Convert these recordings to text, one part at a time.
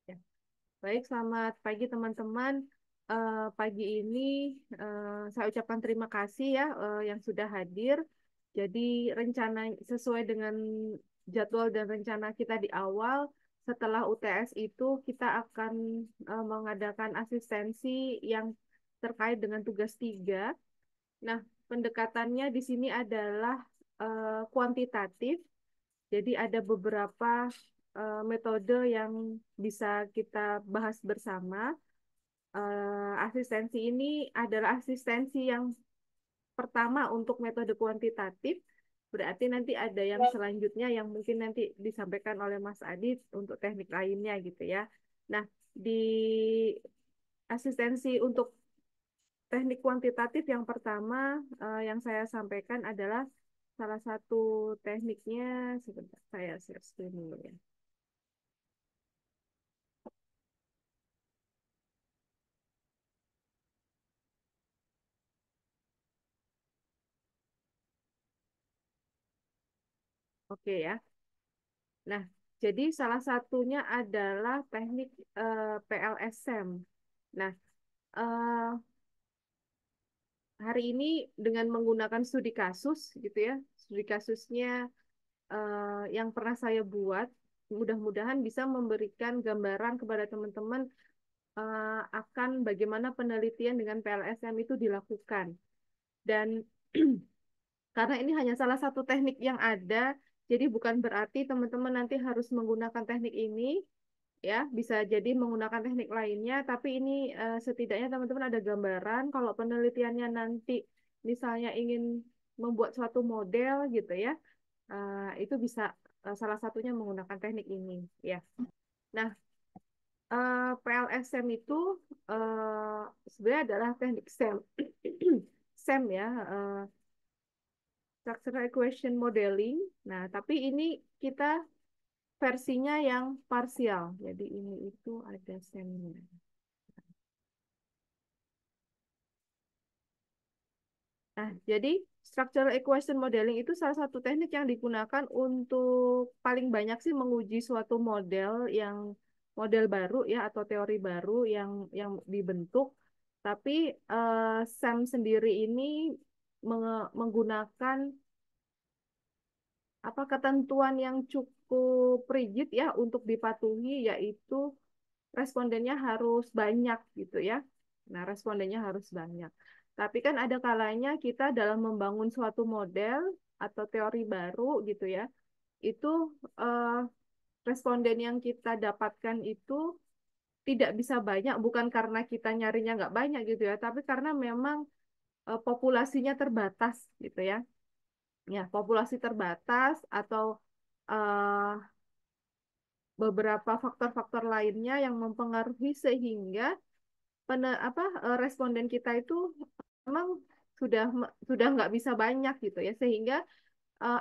Ya. Baik, selamat pagi teman-teman. Pagi ini saya ucapkan terima kasih ya yang sudah hadir. Jadi rencana sesuai dengan jadwal dan rencana kita di awal, setelah UTS itu kita akan mengadakan asistensi yang terkait dengan tugas 3. Nah, pendekatannya di sini adalah kuantitatif. Jadi ada beberapa metode yang bisa kita bahas bersama. Asistensi ini adalah asistensi yang pertama untuk metode kuantitatif. Berarti nanti ada yang selanjutnya yang mungkin nanti disampaikan oleh Mas Adit untuk teknik lainnya gitu ya. Nah, di asistensi untuk teknik kuantitatif yang pertama yang saya sampaikan adalah salah satu tekniknya. Sebentar, saya share screen dulu ya. Oke ya. Nah, jadi salah satunya adalah teknik PLSM. Nah, eh, hari ini dengan menggunakan studi kasus gitu ya, studi kasusnya yang pernah saya buat, mudah-mudahan bisa memberikan gambaran kepada teman-teman akan bagaimana penelitian dengan PLSM itu dilakukan. Dan karena ini hanya salah satu teknik yang ada, jadi bukan berarti teman-teman nanti harus menggunakan teknik ini, ya bisa jadi menggunakan teknik lainnya, tapi ini setidaknya teman-teman ada gambaran kalau penelitiannya nanti misalnya ingin membuat suatu model gitu ya, itu bisa salah satunya menggunakan teknik ini ya. Nah, PLSM itu sebenarnya adalah teknik SEM. SEM ya, Structural Equation Modeling. Nah, tapi ini kita versinya yang parsial. Jadi ini itu ada SEM-nya. Nah, jadi structural equation modeling itu salah satu teknik yang digunakan untuk paling banyak sih menguji suatu model yang model baru ya atau teori baru yang dibentuk. Tapi SAM sendiri ini menggunakan apa ketentuan yang cukup rigid ya untuk dipatuhi, yaitu respondennya harus banyak gitu ya. Nah, respondennya harus banyak. Tapi kan ada kalanya kita dalam membangun suatu model atau teori baru gitu ya, itu eh, responden yang kita dapatkan itu tidak bisa banyak, bukan karena kita nyarinya nggak banyak gitu ya, tapi karena memang populasinya terbatas gitu ya. Ya, populasi terbatas atau eh, beberapa faktor-faktor lainnya yang mempengaruhi sehingga responden kita itu memang sudah nggak bisa banyak gitu ya sehingga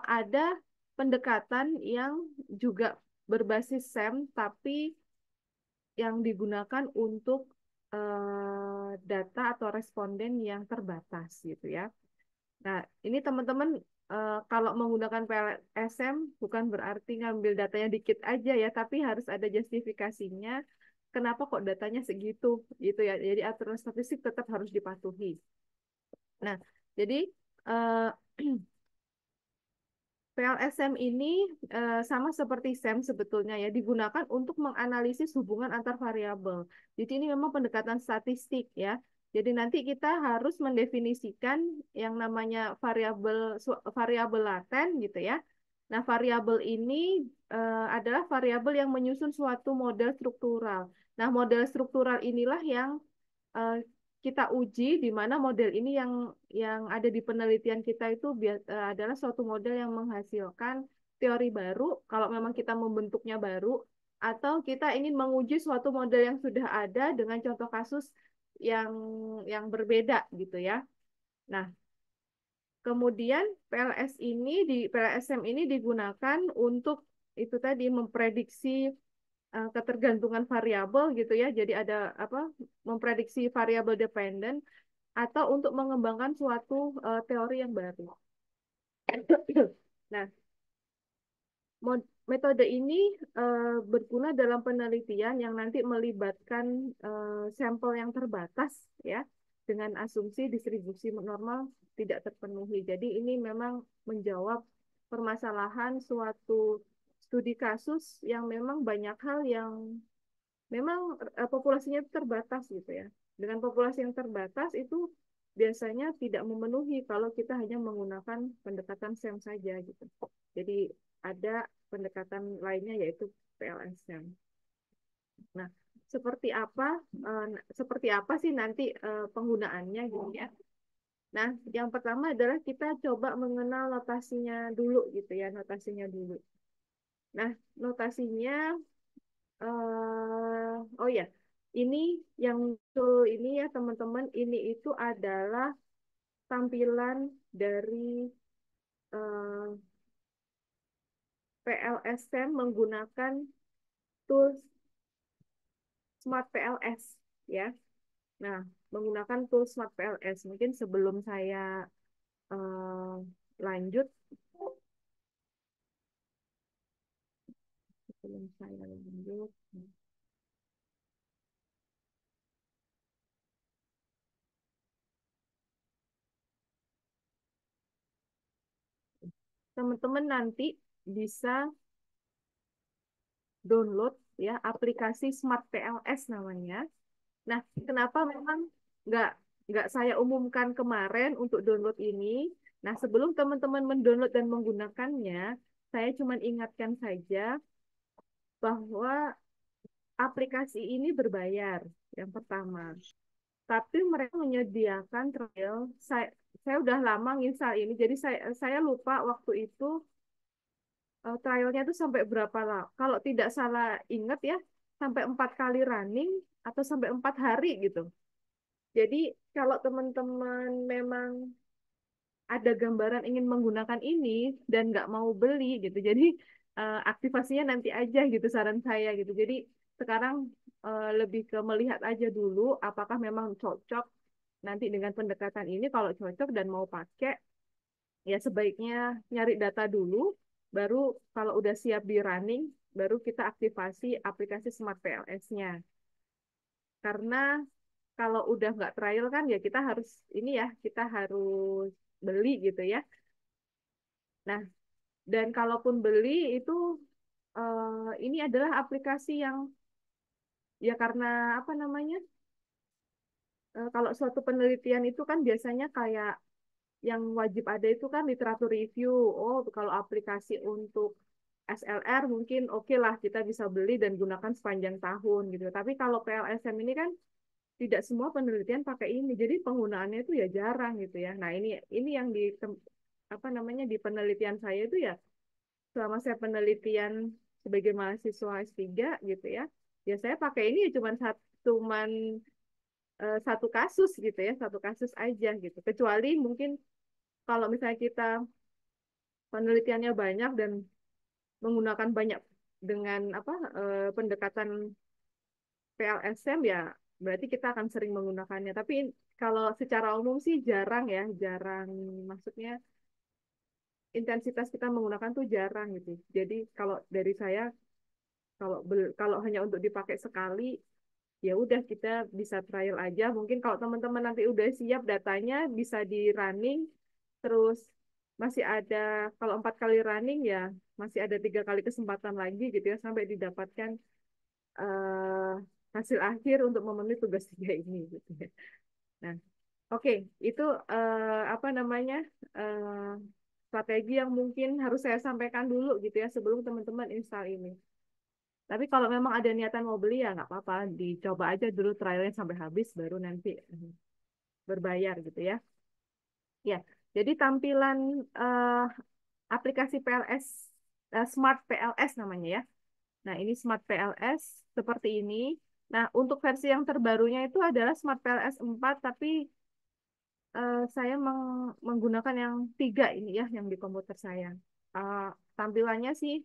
ada pendekatan yang juga berbasis SEM tapi yang digunakan untuk data atau responden yang terbatas gitu ya. Nah, ini teman-teman kalau menggunakan PLSM bukan berarti ngambil datanya dikit aja ya, tapi harus ada justifikasinya. Kenapa kok datanya segitu gitu ya. Jadi aturan statistik tetap harus dipatuhi. Nah, jadi eh, PLSM ini sama seperti SEM sebetulnya ya digunakan untuk menganalisis hubungan antar variabel. Jadi ini memang pendekatan statistik ya. Jadi nanti kita harus mendefinisikan yang namanya variabel laten gitu ya. Nah, variabel ini adalah variabel yang menyusun suatu model struktural. Nah, model struktural inilah yang eh, kita uji di mana model ini yang ada di penelitian kita itu adalah suatu model yang menghasilkan teori baru kalau memang kita membentuknya baru atau kita ingin menguji suatu model yang sudah ada dengan contoh kasus yang yang berbeda gitu ya. Nah, kemudian PLSM ini digunakan untuk itu tadi memprediksi ketergantungan variabel gitu ya. Jadi ada apa memprediksi variabel dependen atau untuk mengembangkan suatu teori yang baru. Nah, metode ini berguna dalam penelitian yang nanti melibatkan sampel yang terbatas ya dengan asumsi distribusi normal tidak terpenuhi. Jadi ini memang menjawab permasalahan suatu studi kasus yang memang banyak hal yang memang populasinya terbatas gitu ya. Dengan populasi yang terbatas itu biasanya tidak memenuhi kalau kita hanya menggunakan pendekatan SEM saja gitu. Jadi ada pendekatan lainnya yaitu PLSM. Nah, seperti apa sih nanti penggunaannya gitu ya. Nah, yang pertama adalah kita coba mengenal notasinya dulu gitu ya, notasinya dulu. Nah, notasinya oh ya, ini yang betul ini ya teman-teman, ini itu adalah tampilan dari eh, PLSM menggunakan tools Smart PLS ya. Nah, menggunakan tools Smart PLS. Mungkin sebelum saya eh, lanjut, sebelum saya lanjut, teman-teman nanti bisa download ya aplikasi Smart PLS namanya. Nah, kenapa memang nggak nggak saya umumkan kemarin untuk download ini? Nah, sebelum teman-teman mendownload dan menggunakannya, saya cuma ingatkan saja bahwa aplikasi ini berbayar, yang pertama. Tapi mereka menyediakan trial. Saya udah lama nginstal ini, jadi saya lupa waktu itu trialnya itu sampai berapa lah. Kalau tidak salah ingat ya, sampai 4 kali running atau sampai 4 hari gitu. Jadi kalau teman-teman memang ada gambaran ingin menggunakan ini dan nggak mau beli gitu, jadi aktivasinya nanti aja gitu saran saya gitu. Jadi sekarang lebih ke melihat aja dulu apakah memang cocok nanti dengan pendekatan ini. Kalau cocok dan mau pakai, ya sebaiknya nyari data dulu, baru kalau udah siap di running, baru kita aktivasi aplikasi Smart PLS-nya. Karena kalau udah nggak trial kan ya kita harus ini ya, kita harus beli gitu ya. Nah, dan kalaupun beli itu ini adalah aplikasi yang ya karena apa namanya? Kalau suatu penelitian itu kan biasanya kayak yang wajib ada itu kan literatur review. Oh, kalau aplikasi untuk SLR mungkin oke lah kita bisa beli dan gunakan sepanjang tahun gitu. Tapi kalau PLSM ini kan tidak semua penelitian pakai ini. Jadi penggunaannya itu ya jarang gitu ya. Nah, ini yang di apa namanya di penelitian saya itu ya selama saya penelitian sebagai mahasiswa S3 gitu ya. Ya saya pakai ini ya cuman satu kasus gitu ya, satu kasus aja gitu. Kecuali mungkin kalau misalnya kita penelitiannya banyak dan menggunakan banyak dengan apa pendekatan PLSM ya berarti kita akan sering menggunakannya. Tapi kalau secara umum sih jarang ya, jarang maksudnya intensitas kita menggunakan tuh jarang gitu. Jadi kalau dari saya kalau hanya untuk dipakai sekali ya udah kita bisa trial aja. Mungkin kalau teman-teman nanti udah siap datanya bisa di running terus masih ada kalau 4 kali running ya masih ada 3 kali kesempatan lagi gitu ya sampai didapatkan eh, hasil akhir untuk memenuhi tugas 3 ini gitu ya. Nah, oke, itu apa namanya eh, strategi yang mungkin harus saya sampaikan dulu gitu ya sebelum teman-teman install ini. Tapi kalau memang ada niatan mau beli ya nggak apa-apa, dicoba aja dulu trialnya sampai habis baru nanti berbayar gitu ya. Ya, jadi tampilan eh, aplikasi PLS Smart PLS namanya ya. Nah, ini Smart PLS seperti ini. Nah, untuk versi yang terbarunya itu adalah Smart PLS 4, tapi saya menggunakan yang 3 ini ya, yang di komputer saya. Eh, tampilannya sih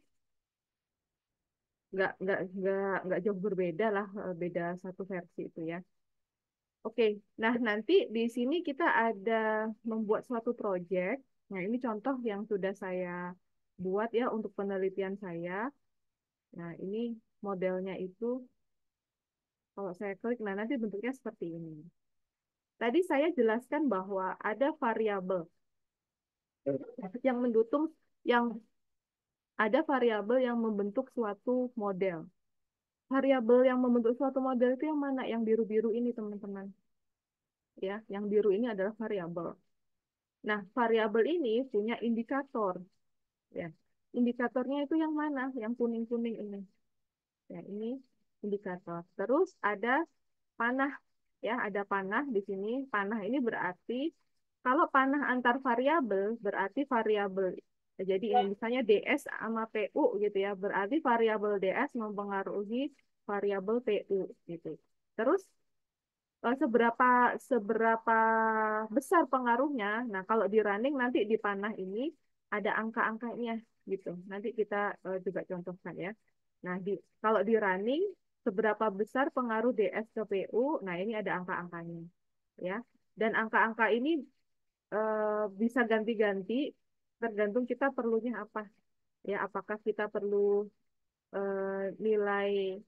nggak jauh berbeda lah, beda satu versi itu ya. Oke, nah nanti di sini kita ada membuat suatu project. Nah, ini contoh yang sudah saya buat ya untuk penelitian saya. Nah, ini modelnya itu kalau saya klik, nah nanti bentuknya seperti ini. Tadi saya jelaskan bahwa ada variabel yang mendukung, yang ada variabel yang membentuk suatu model. Variabel yang membentuk suatu model itu yang mana? Yang biru-biru ini, teman-teman. Ya, yang biru ini adalah variabel. Nah, variabel ini punya indikator. Ya, indikatornya itu yang mana? Yang kuning-kuning ini. Ya, ini indikator. Terus ada panah. Ya, ada panah di sini. Panah ini berarti kalau panah antar variabel berarti variabel. Jadi ini misalnya DS sama PU gitu ya. Berarti variabel DS mempengaruhi variabel PU gitu. Terus seberapa seberapa besar pengaruhnya. Nah, kalau di running nanti di panah ini ada angka-angkanya gitu. Nanti kita juga contohkan ya. Nah, kalau di running seberapa besar pengaruh DS ke PU, nah ini ada angka-angkanya ya. Dan angka-angka ini bisa ganti-ganti tergantung kita perlunya apa. Ya, apakah kita perlu nilai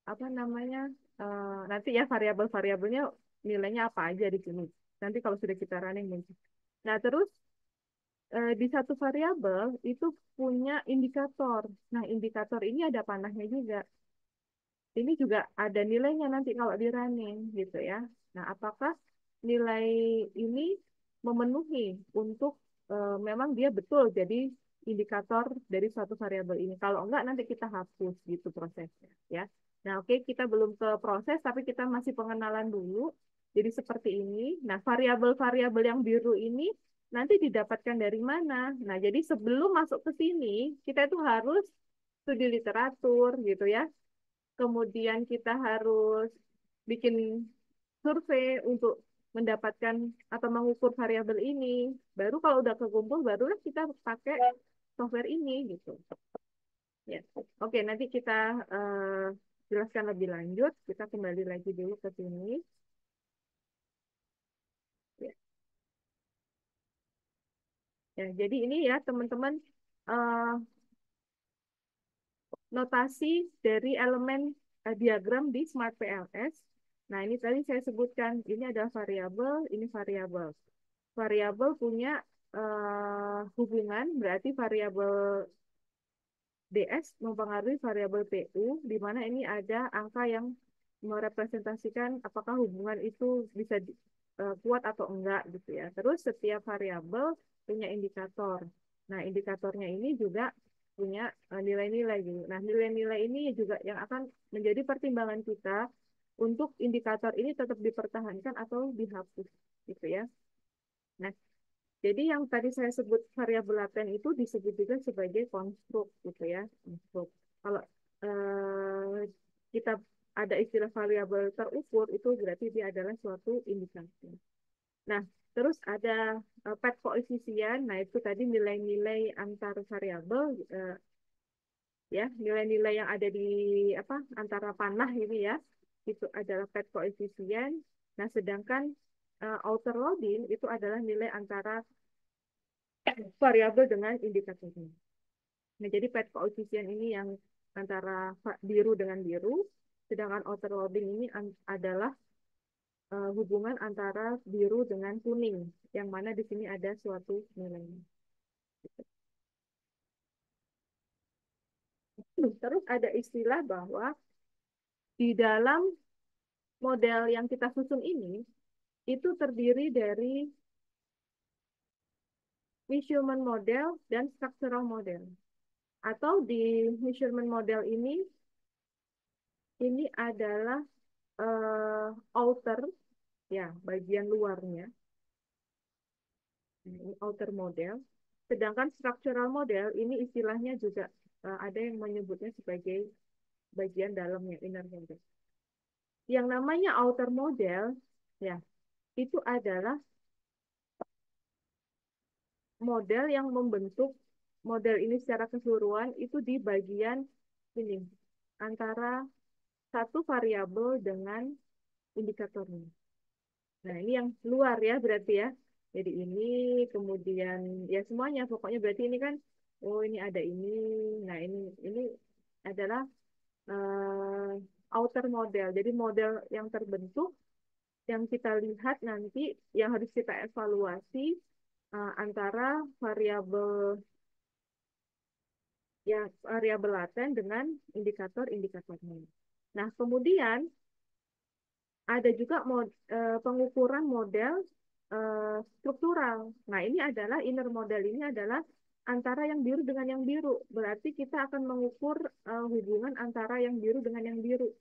apa namanya nanti ya variabel-variabelnya nilainya apa aja di sini. Nanti kalau sudah kita running mungkin. Nah, terus di satu variabel itu punya indikator. Nah, indikator ini ada panahnya juga. Ini juga ada nilainya nanti kalau di running gitu ya. Nah, apakah nilai ini memenuhi untuk memang dia betul jadi indikator dari suatu variabel ini. Kalau enggak nanti kita hapus gitu prosesnya ya. Nah, oke kita belum ke proses tapi kita masih pengenalan dulu. Jadi seperti ini. Nah, variabel-variabel yang biru ini nanti didapatkan dari mana? Nah, jadi sebelum masuk ke sini kita itu harus studi literatur gitu ya. Kemudian kita harus bikin survei untuk mendapatkan atau mengukur variabel ini. Baru kalau udah kekumpul, barulah kita pakai software ini gitu. Ya, oke nanti kita jelaskan lebih lanjut. Kita kembali lagi dulu ke sini. Ya, ya jadi ini ya teman-teman eh, notasi dari elemen diagram di Smart PLS. Nah, ini tadi saya sebutkan, ini adalah variabel, ini variabel. Variabel punya hubungan, berarti variabel DS mempengaruhi variabel PU, di mana ini ada angka yang merepresentasikan apakah hubungan itu bisa kuat atau enggak gitu ya. Terus setiap variabel punya indikator. Nah, indikatornya ini juga punya nilai-nilai gitu. Nah, nilai-nilai ini juga yang akan menjadi pertimbangan kita untuk indikator ini tetap dipertahankan atau dihapus gitu ya. Nah, jadi yang tadi saya sebut variabel laten itu disebut juga sebagai konstruk gitu ya, konstruk. Kalau kita ada istilah variabel terukur itu berarti dia adalah suatu indikasi. Nah, terus ada pet koefisien. Nah, itu tadi nilai-nilai antar variabel ya, nilai-nilai yang ada di apa antara panah ini ya. Itu adalah pet koefisien. Nah, sedangkan outer loading itu adalah nilai antara variabel dengan indikatornya. Nah, jadi pet koefisien ini yang antara biru dengan biru, sedangkan outer loading ini adalah hubungan antara biru dengan kuning, yang mana di sini ada suatu nilai. Terus ada istilah bahwa di dalam model yang kita susun ini, itu terdiri dari measurement model dan structural model. Atau di measurement model ini adalah outer, ya, bagian luarnya, ini outer model. Sedangkan structural model ini istilahnya juga ada yang menyebutnya sebagai bagian dalamnya, inner model. Yang namanya outer model, ya, itu adalah model yang membentuk model ini secara keseluruhan itu di bagian ini antara satu variabel dengan indikatornya. Nah, ini yang luar ya berarti ya. Jadi ini kemudian ya semuanya pokoknya berarti ini kan oh ini ada ini. Nah, ini adalah outer model. Jadi model yang terbentuk yang kita lihat nanti yang harus kita evaluasi antara variabel ya variabel laten dengan indikator-indikatornya. Nah, kemudian ada juga pengukuran model struktural. Nah, ini adalah inner model ini adalah antara yang biru dengan yang biru. Berarti kita akan mengukur hubungan antara yang biru dengan yang biru.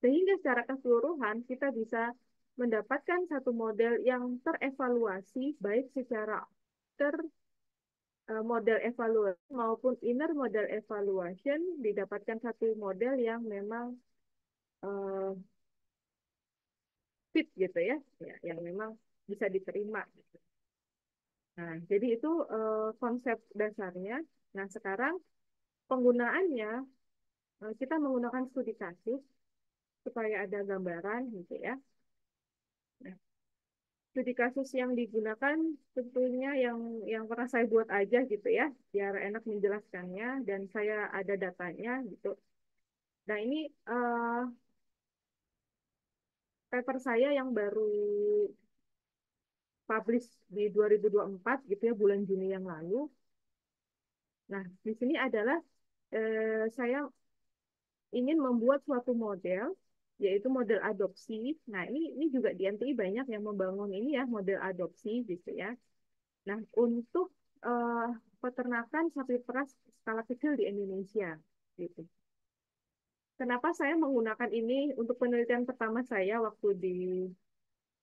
Sehingga secara keseluruhan kita bisa mendapatkan satu model yang terevaluasi baik secara ter model evaluasi maupun inner model evaluation didapatkan satu model yang memang eh, fit gitu ya, ya yang memang bisa diterima. Nah, jadi itu konsep dasarnya. Nah, sekarang penggunaannya kita menggunakan studi kasus supaya ada gambaran gitu ya. Nah, studi kasus yang digunakan tentunya yang pernah saya buat aja gitu ya, biar enak menjelaskannya dan saya ada datanya gitu. Nah, ini eh, paper saya yang baru publish di 2024 gitu ya, bulan Juni yang lalu. Nah, di sini adalah saya ingin membuat suatu model, yaitu model adopsi. Nah, ini juga di MTI banyak yang membangun ini ya, model adopsi gitu ya. Nah, untuk eh, peternakan sapi perah skala kecil di Indonesia gitu. Kenapa saya menggunakan ini untuk penelitian pertama saya waktu di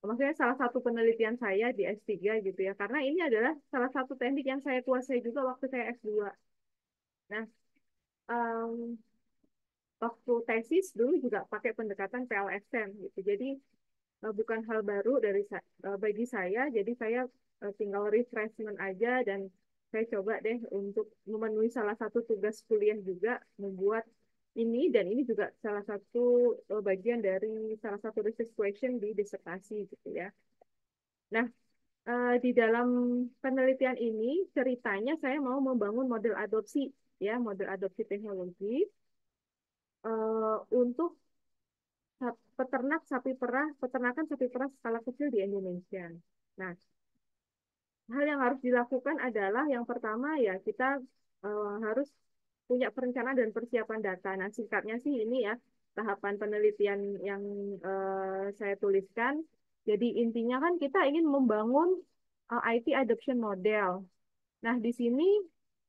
maksudnya salah satu penelitian saya di S3 gitu ya. Karena ini adalah salah satu teknik yang saya kuasai juga waktu saya S2. Nah, em, waktu tesis dulu juga pakai pendekatan PLSM gitu. Jadi bukan hal baru bagi saya. Jadi saya tinggal refreshment aja dan saya coba deh untuk memenuhi salah satu tugas kuliah juga membuat ini dan ini juga salah satu bagian dari salah satu research question di disertasi gitu ya. Nah, di dalam penelitian ini ceritanya saya mau membangun model adopsi ya, model adopsi teknologi untuk peternakan sapi perah skala kecil di Indonesia. Nah, hal yang harus dilakukan adalah yang pertama ya kita harus punya perencanaan dan persiapan data. Nah, singkatnya sih ini ya tahapan penelitian yang saya tuliskan. Jadi intinya kan kita ingin membangun IT adoption model. Nah, di sini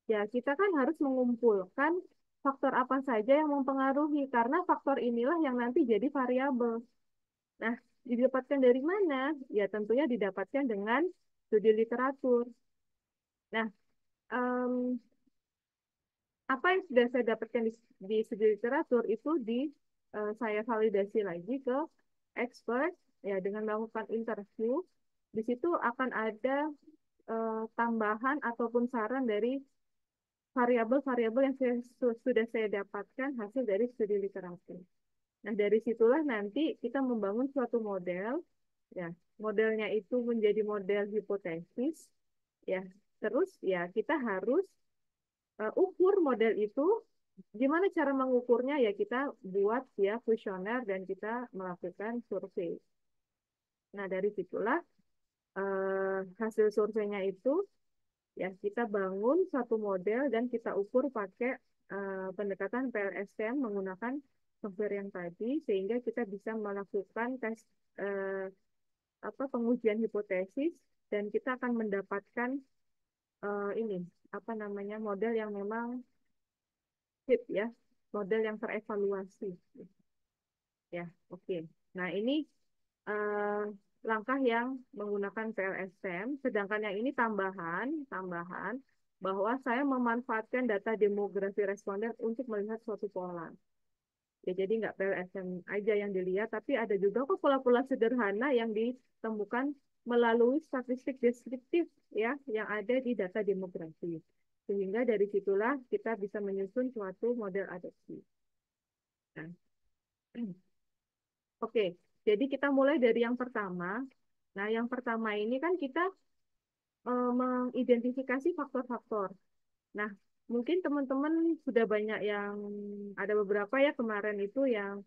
ya kita kan harus mengumpulkan faktor apa saja yang mempengaruhi karena faktor inilah yang nanti jadi variabel. Nah, didapatkan dari mana? Ya tentunya didapatkan dengan studi literatur. Nah, em, apa yang sudah saya dapatkan di studi literatur itu saya validasi lagi ke expert ya dengan melakukan interview. Di situ akan ada tambahan ataupun saran dari variabel-variabel yang sudah saya dapatkan hasil dari studi literatur. Nah, dari situlah nanti kita membangun suatu model, ya, modelnya itu menjadi model hipotesis, ya. Terus ya kita harus ukur model itu. Gimana cara mengukurnya? Ya kita buat ya kuesioner dan kita melakukan survei. Nah, dari situlah hasil surveinya itu ya kita bangun satu model dan kita ukur pakai pendekatan PLSM menggunakan software yang tadi sehingga kita bisa melakukan tes eh, pengujian hipotesis dan kita akan mendapatkan ini apa namanya model yang memang fit ya, model yang terevaluasi ya. Oke. Nah, ini eh, langkah yang menggunakan PLSM, sedangkan yang ini tambahan bahwa saya memanfaatkan data demografi responden untuk melihat suatu pola. Ya, jadi nggak PLSM aja yang dilihat, tapi ada juga kok pola-pola sederhana yang ditemukan melalui statistik deskriptif ya yang ada di data demografi. Sehingga dari situlah kita bisa menyusun suatu model adopsi. Nah, oke, jadi kita mulai dari yang pertama. Nah, yang pertama ini kan kita mengidentifikasi faktor-faktor. Nah, mungkin teman-teman sudah banyak yang ada beberapa ya kemarin itu yang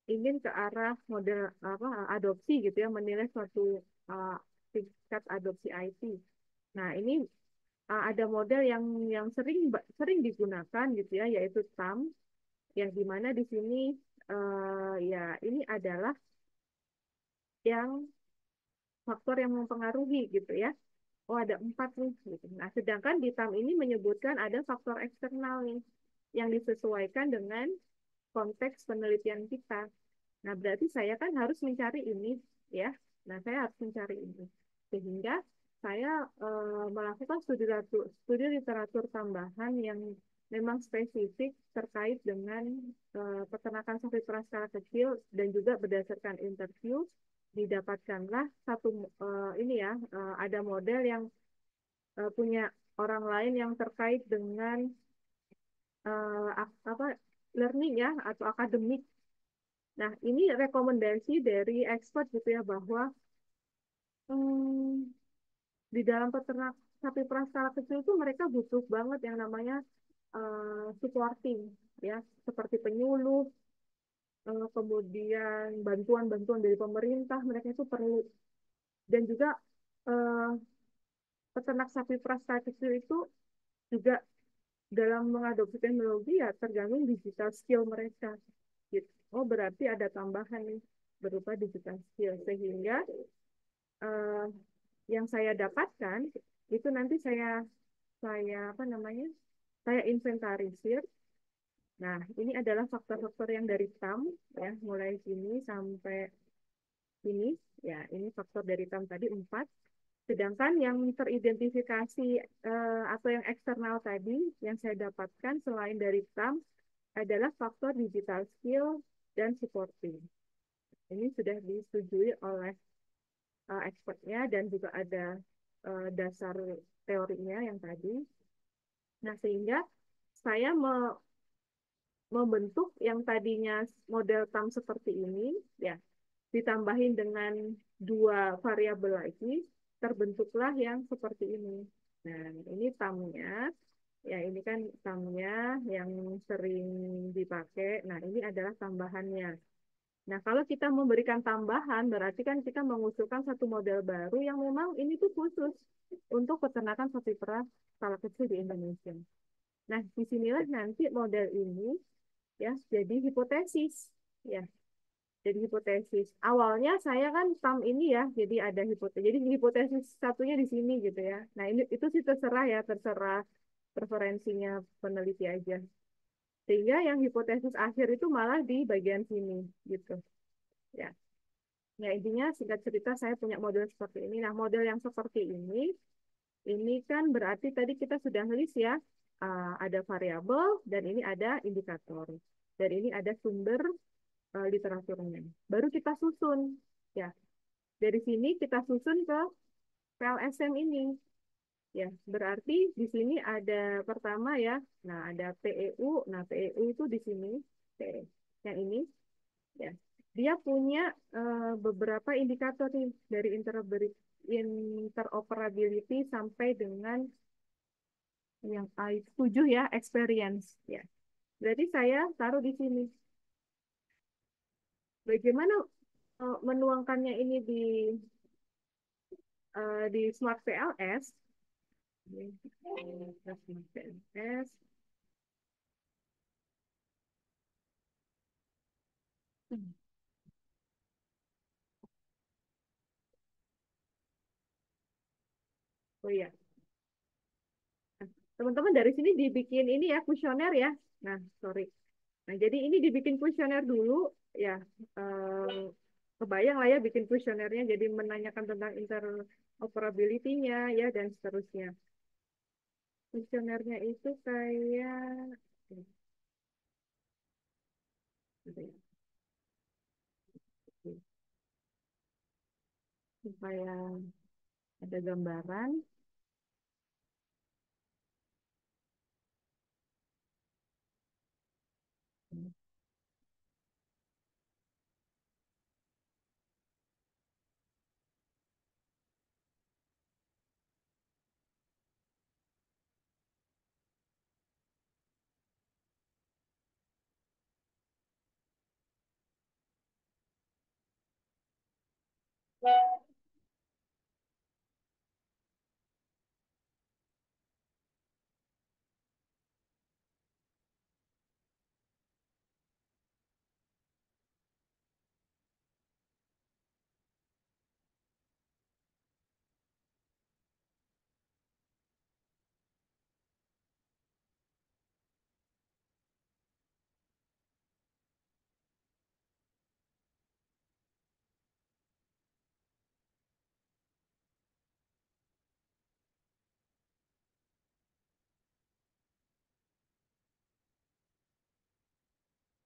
ingin ke arah model apa adopsi gitu ya, menilai suatu uh, tingkat adopsi IT. Nah, ini ada model yang sering digunakan gitu ya, yaitu TAM, yang dimana di sini ya ini adalah yang faktor yang mempengaruhi gitu ya. Oh, ada 4 nih gitu. Nah, sedangkan di TAM ini menyebutkan ada faktor eksternal nih yang disesuaikan dengan konteks penelitian kita. Nah, berarti saya kan harus mencari ini ya. Nah, saya harus mencari ini. Sehingga saya melakukan studi literatur tambahan yang memang spesifik terkait dengan peternakan sapi perah skala kecil dan juga berdasarkan interview didapatkanlah satu ini ya ada model yang punya orang lain yang terkait dengan apa learning ya atau akademik. Nah, ini rekomendasi dari expert gitu ya bahwa hmm, di dalam peternak sapi perah skala kecil itu mereka butuh banget yang namanya supporting ya, seperti penyuluh, kemudian bantuan-bantuan dari pemerintah mereka itu perlu dan juga eh, peternak sapi perah skala kecil itu juga dalam mengadopsi teknologi ya tergantung digital skill mereka. Gitu. Oh, berarti ada tambahan nih berupa digital skill sehingga eh, yang saya dapatkan itu nanti saya apa namanya? Saya inventarisir. Nah, ini adalah faktor-faktor yang dari TAM ya, mulai sini sampai sini. Ya, ini faktor dari TAM tadi 4. Sedangkan yang teridentifikasi atau yang eksternal tadi yang saya dapatkan selain dari TAM adalah faktor digital skill dan supporting. Ini sudah disetujui oleh expertnya dan juga ada dasar teorinya yang tadi. Nah, sehingga saya membentuk yang tadinya model TAM seperti ini, ya, ditambahin dengan 2 variabel lagi, terbentuklah yang seperti ini. Nah, ini TAM-nya, ya ini kan TAM-nya yang sering dipakai. Nah, ini adalah tambahannya. Nah, kalau kita memberikan tambahan, berarti kan kita mengusulkan satu model baru yang memang ini tuh khusus untuk peternakan sapi perah skala kecil di Indonesia. Nah, disinilah nanti model ini ya jadi hipotesis. Ya, jadi hipotesis. Awalnya saya kan tam ini ya, jadi ada hipotesis. Jadi hipotesis satunya di sini gitu ya. Nah, ini itu sih terserah ya, terserah preferensinya peneliti aja. Sehingga yang hipotesis akhir itu malah di bagian sini gitu. Ya. Ya, intinya singkat cerita saya punya model seperti ini. Nah, model yang seperti ini kan berarti tadi kita sudah list ya, ada variabel dan ini ada indikator. Dan ini ada sumber literaturnya. Baru kita susun. Ya, dari sini kita susun ke PLSM ini. Ya, berarti di sini ada pertama ya. Nah, ada PEU. Nah, PEU itu di sini. Yang ini ya. Dia punya beberapa indikator nih dari interoperability sampai dengan yang I7 ya, experience ya. Berarti saya taruh di sini. Bagaimana menuangkannya ini di Smart PLS? Smart PLS. Oh iya, teman-teman dari sini dibikin ini ya kuesioner ya. Nah, sorry. Nah, jadi ini dibikin kuesioner dulu ya. Eh, Kebayang lah ya bikin kuesionernya jadi menanyakan tentang interoperability-nya ya dan seterusnya. Kuesionernya itu kayak supaya ada gambaran.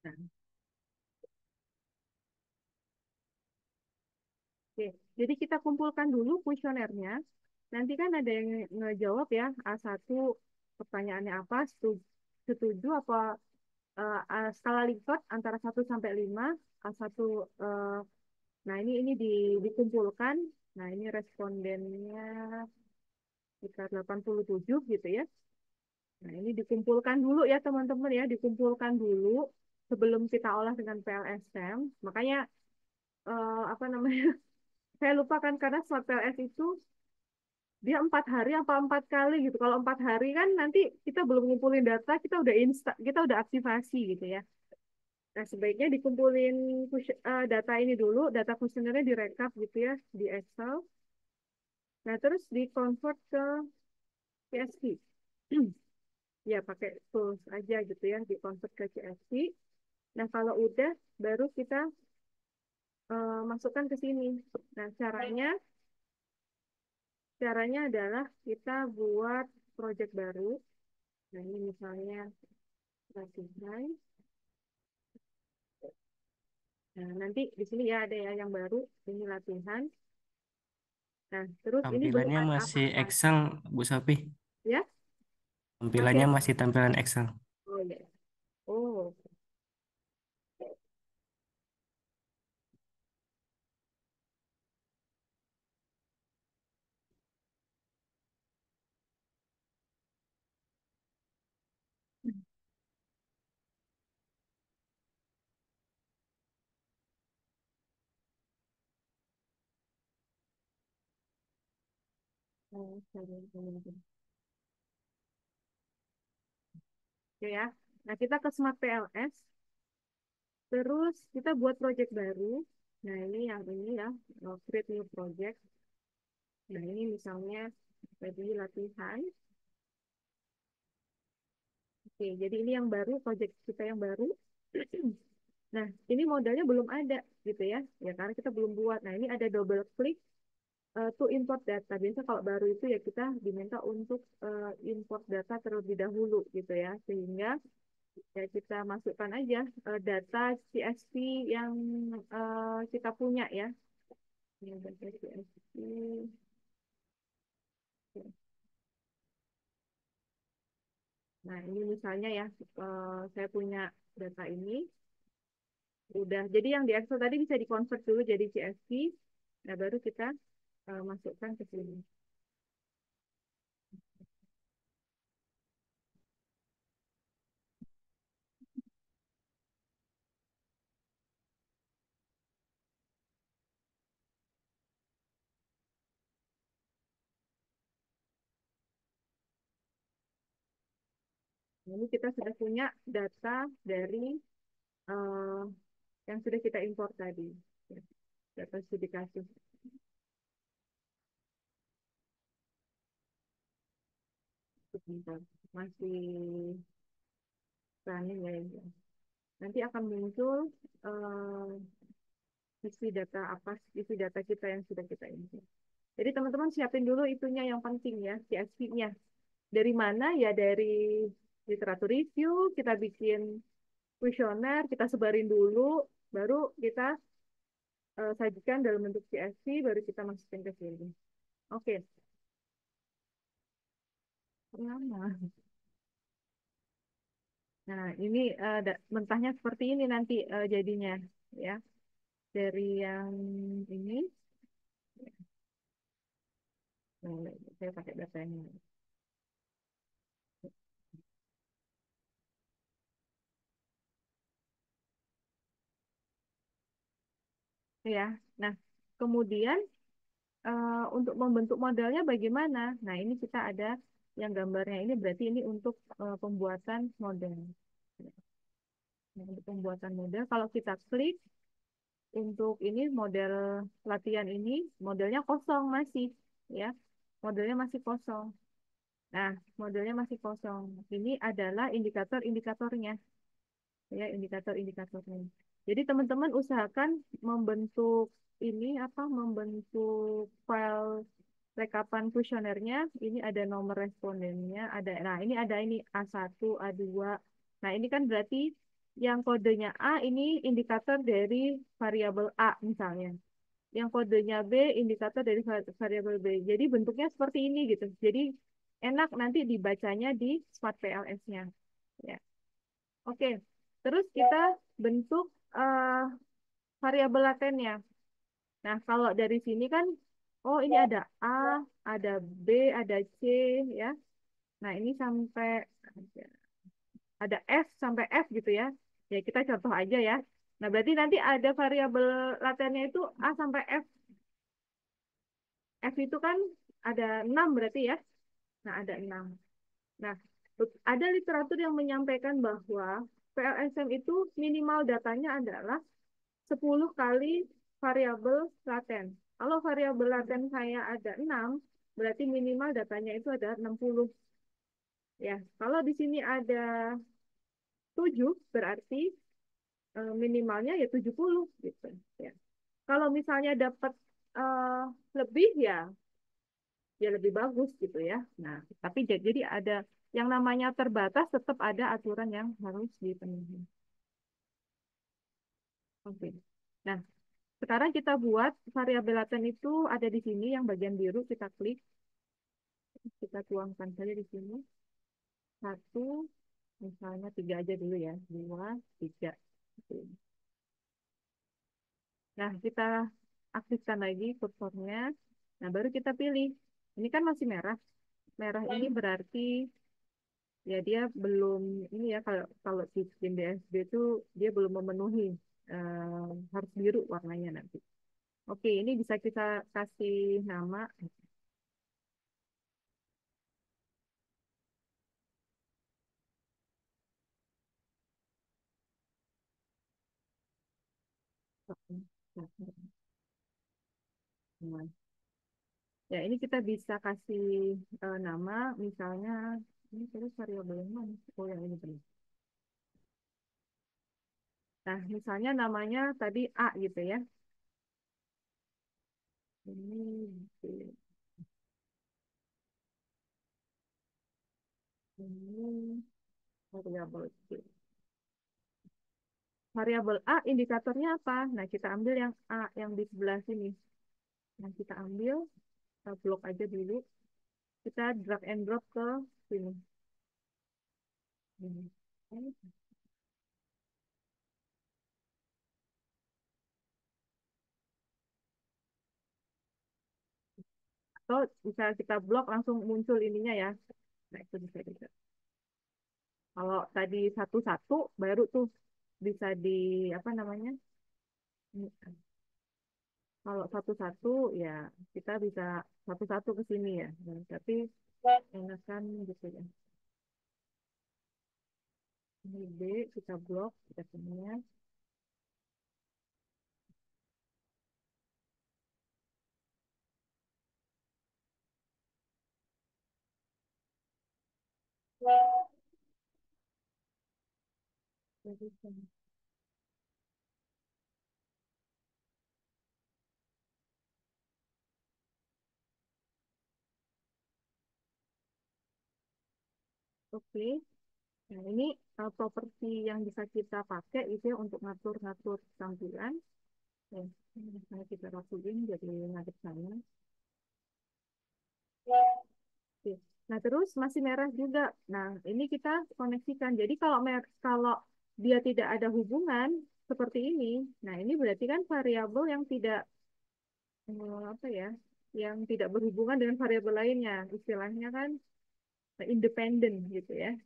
Nah, oke, jadi kita kumpulkan dulu kuesionernya. Nanti kan ada yang ngejawab ya, A1 pertanyaannya apa, setuju apa, skala Likert antara 1 sampai 5, A1, eh, nah ini dikumpulkan. Nah, ini respondennya sekitar 87 gitu ya. Nah, ini dikumpulkan dulu ya teman-teman ya, dikumpulkan dulu sebelum kita olah dengan PLSM. Makanya apa namanya? Saya lupa kan karena swab PLS itu dia 4 hari apa 4 kali gitu. Kalau 4 hari kan nanti kita belum ngumpulin data, kita udah aktivasi gitu ya. Nah, sebaiknya dikumpulin data ini dulu, data kuesionernya direkap gitu ya di Excel. Nah, terus di-convert ke CSV. Ya, pakai tools aja gitu ya, di-convert ke CSV. Nah, kalau udah, baru kita masukkan ke sini. Nah, caranya adalah kita buat project baru. Nah, ini misalnya latihan. Nah, nanti di sini ya ada ya yang baru, ini latihan. Nah, terus ini belum Tampilannya ada masih apa-apa. Excel, Bu Sapi. Ya, Tampilannya masih. masih tampilan Excel. Oh ya. Oh. Oh, sorry, sorry, sorry. Oke ya. Nah, kita ke Smart PLS, terus kita buat project baru. Nah, ini yang ini ya, create new project. Nah, ini misalnya tadi latihan. Oke, jadi ini yang baru, project kita yang baru. Nah, ini modalnya belum ada gitu ya. Ya, karena kita belum buat. Nah, ini ada double klik to import data. Biasa kalau baru itu ya kita diminta untuk import data terlebih dahulu gitu ya. Sehingga ya kita masukkan aja data CSV yang kita punya ya. Ini data CSV. Nah, ini misalnya ya, saya punya data ini. Udah, jadi yang di Excel tadi bisa dikonvert dulu jadi CSV. Nah, baru kita masukkan ke sini. Nah, ini kita sudah punya data dari eh, yang sudah kita import tadi. Ya, data studi kasus. Sebentar. Masih running ya, ya. Nanti akan muncul isi data isi data kita yang sudah kita import. Jadi teman-teman siapin dulu itunya yang penting ya, CSV-nya. Dari mana ya? Dari literatur review, kita bikin kuesioner, kita sebarin dulu, baru kita sajikan dalam bentuk CSV, baru kita masukin ke sini. Oke, lama. Nah, ini mentahnya seperti ini nanti jadinya, ya. Dari yang ini, nah, saya pakai datanya. Ya. Nah, kemudian untuk membentuk modelnya bagaimana? Nah, ini kita ada yang gambarnya ini berarti ini untuk pembuatan model. Nah, untuk pembuatan model, kalau kita klik untuk ini model latihan ini, modelnya kosong masih, ya. Modelnya masih kosong. Nah, modelnya masih kosong. Ini adalah indikator-indikatornya, ya, indikator-indikatornya. Jadi teman-teman usahakan membentuk ini apa? Membentuk file rekapan kuesionernya. Ini ada nomor respondennya, ada. Nah, ini ada ini A1, A2. Nah, ini kan berarti yang kodenya A ini indikator dari variabel A misalnya. Yang kodenya B indikator dari variabel B. Jadi bentuknya seperti ini gitu. Jadi enak nanti dibacanya di Smart PLS-nya. Ya. Oke. Terus kita bentuk variabel latennya. Nah, kalau dari sini kan oh ini ada A, ada B, ada C ya. Nah, ini sampai ada F sampai F gitu ya. Ya, kita contoh aja ya. Nah, berarti nanti ada variabel latennya itu A sampai F. F itu kan ada 6 berarti ya. Nah, ada 6. Nah, ada literatur yang menyampaikan bahwa PLSM itu minimal datanya adalah 10 kali variabel laten. Kalau variabel laten saya ada 6, berarti minimal datanya itu ada 60. Ya, kalau di sini ada 7, berarti minimalnya ya 70 gitu. Ya. Kalau misalnya dapat eh, lebih ya lebih bagus gitu ya. Nah, tapi jadi ada yang namanya terbatas tetap ada aturan yang harus dipenuhi. Oke. Nah, sekarang kita buat variabel laten itu ada di sini yang bagian biru kita klik, kita tuangkan saja di sini. Satu, misalnya tiga aja dulu ya. Dua, tiga. Oke. Nah, kita aktifkan lagi kursornya. Nah, baru kita pilih. Ini kan masih merah. Merah ini berarti ya dia belum ini ya kalau kalau sistem DSB itu dia belum memenuhi harus biru warnanya nanti. Oke, ini bisa kita kasih nama ya ini kita bisa kasih nama misalnya ini terus variabel yang mana? Oh yang ini benar. Nah, misalnya namanya tadi A gitu ya. Ini variabel C. Variabel A indikatornya apa? Nah, kita ambil yang A yang di sebelah sini. Nah, kita ambil, kita blok aja dulu. Kita drag and drop ke sini. Ini. Atau bisa kita blok langsung muncul ininya ya. Nah, itu bisa juga. Kalau tadi satu-satu, baru tuh bisa di, apa namanya? Kalau satu-satu, ya kita bisa satu-satu ke sini ya. Nah, tapi enakan gitu ya. Ini B, kita blok, kita punya. Oke, nah ini properti yang bisa kita pakai itu ya untuk ngatur-ngatur tampilan. Ya, misalnya kita rapiin jadi ngadep sana. Oke. Nah, terus masih merah juga. Nah, ini kita koneksikan. Jadi kalau dia tidak ada hubungan seperti ini, nah ini berarti kan variabel yang tidak apa ya, yang tidak berhubungan dengan variabel lainnya. Istilahnya kan independen gitu ya.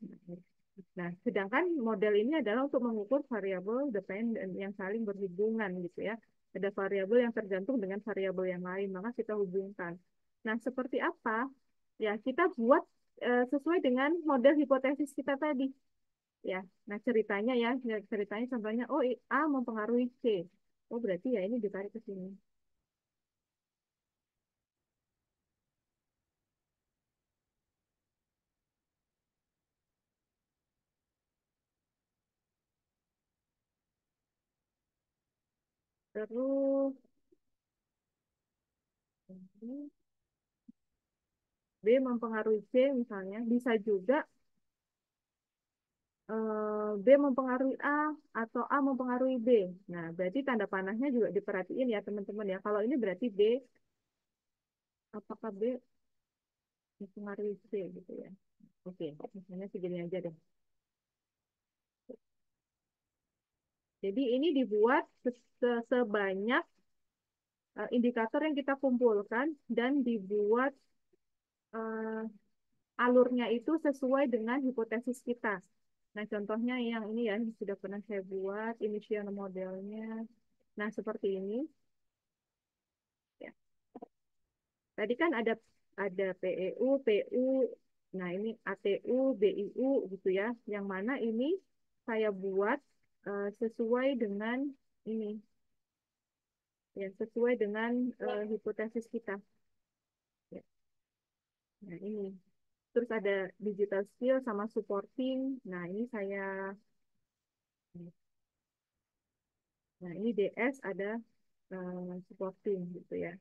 Nah, sedangkan model ini adalah untuk mengukur variabel dependen yang saling berhubungan gitu ya. Ada variabel yang tergantung dengan variabel yang lain, maka kita hubungkan. Nah, seperti apa? Ya, kita buat sesuai dengan model hipotesis kita tadi. Ya, nah ceritanya ceritanya contohnya, oh A mempengaruhi C. Oh, berarti ya ini ditarik ke sini. Terus B mempengaruhi C misalnya, bisa juga B mempengaruhi A atau A mempengaruhi B. Nah, berarti tanda panahnya juga diperhatiin ya teman-teman ya. Kalau ini berarti B, apakah B mempengaruhi C gitu ya. Oke, misalnya segini aja deh. Jadi ini dibuat sebanyak indikator yang kita kumpulkan dan dibuat eh, alurnya itu sesuai dengan hipotesis kita. Nah, contohnya yang ini ya, yang sudah pernah saya buat, initial modelnya. Nah, seperti ini. Ya. Tadi kan ada PEU, PU, nah ini ATU, BIU gitu ya. Yang mana ini saya buat sesuai dengan ini, ya sesuai dengan hipotesis kita. Ya. Nah ini. Terus ada digital skill sama supporting. Nah ini nah ini DS ada supporting gitu ya.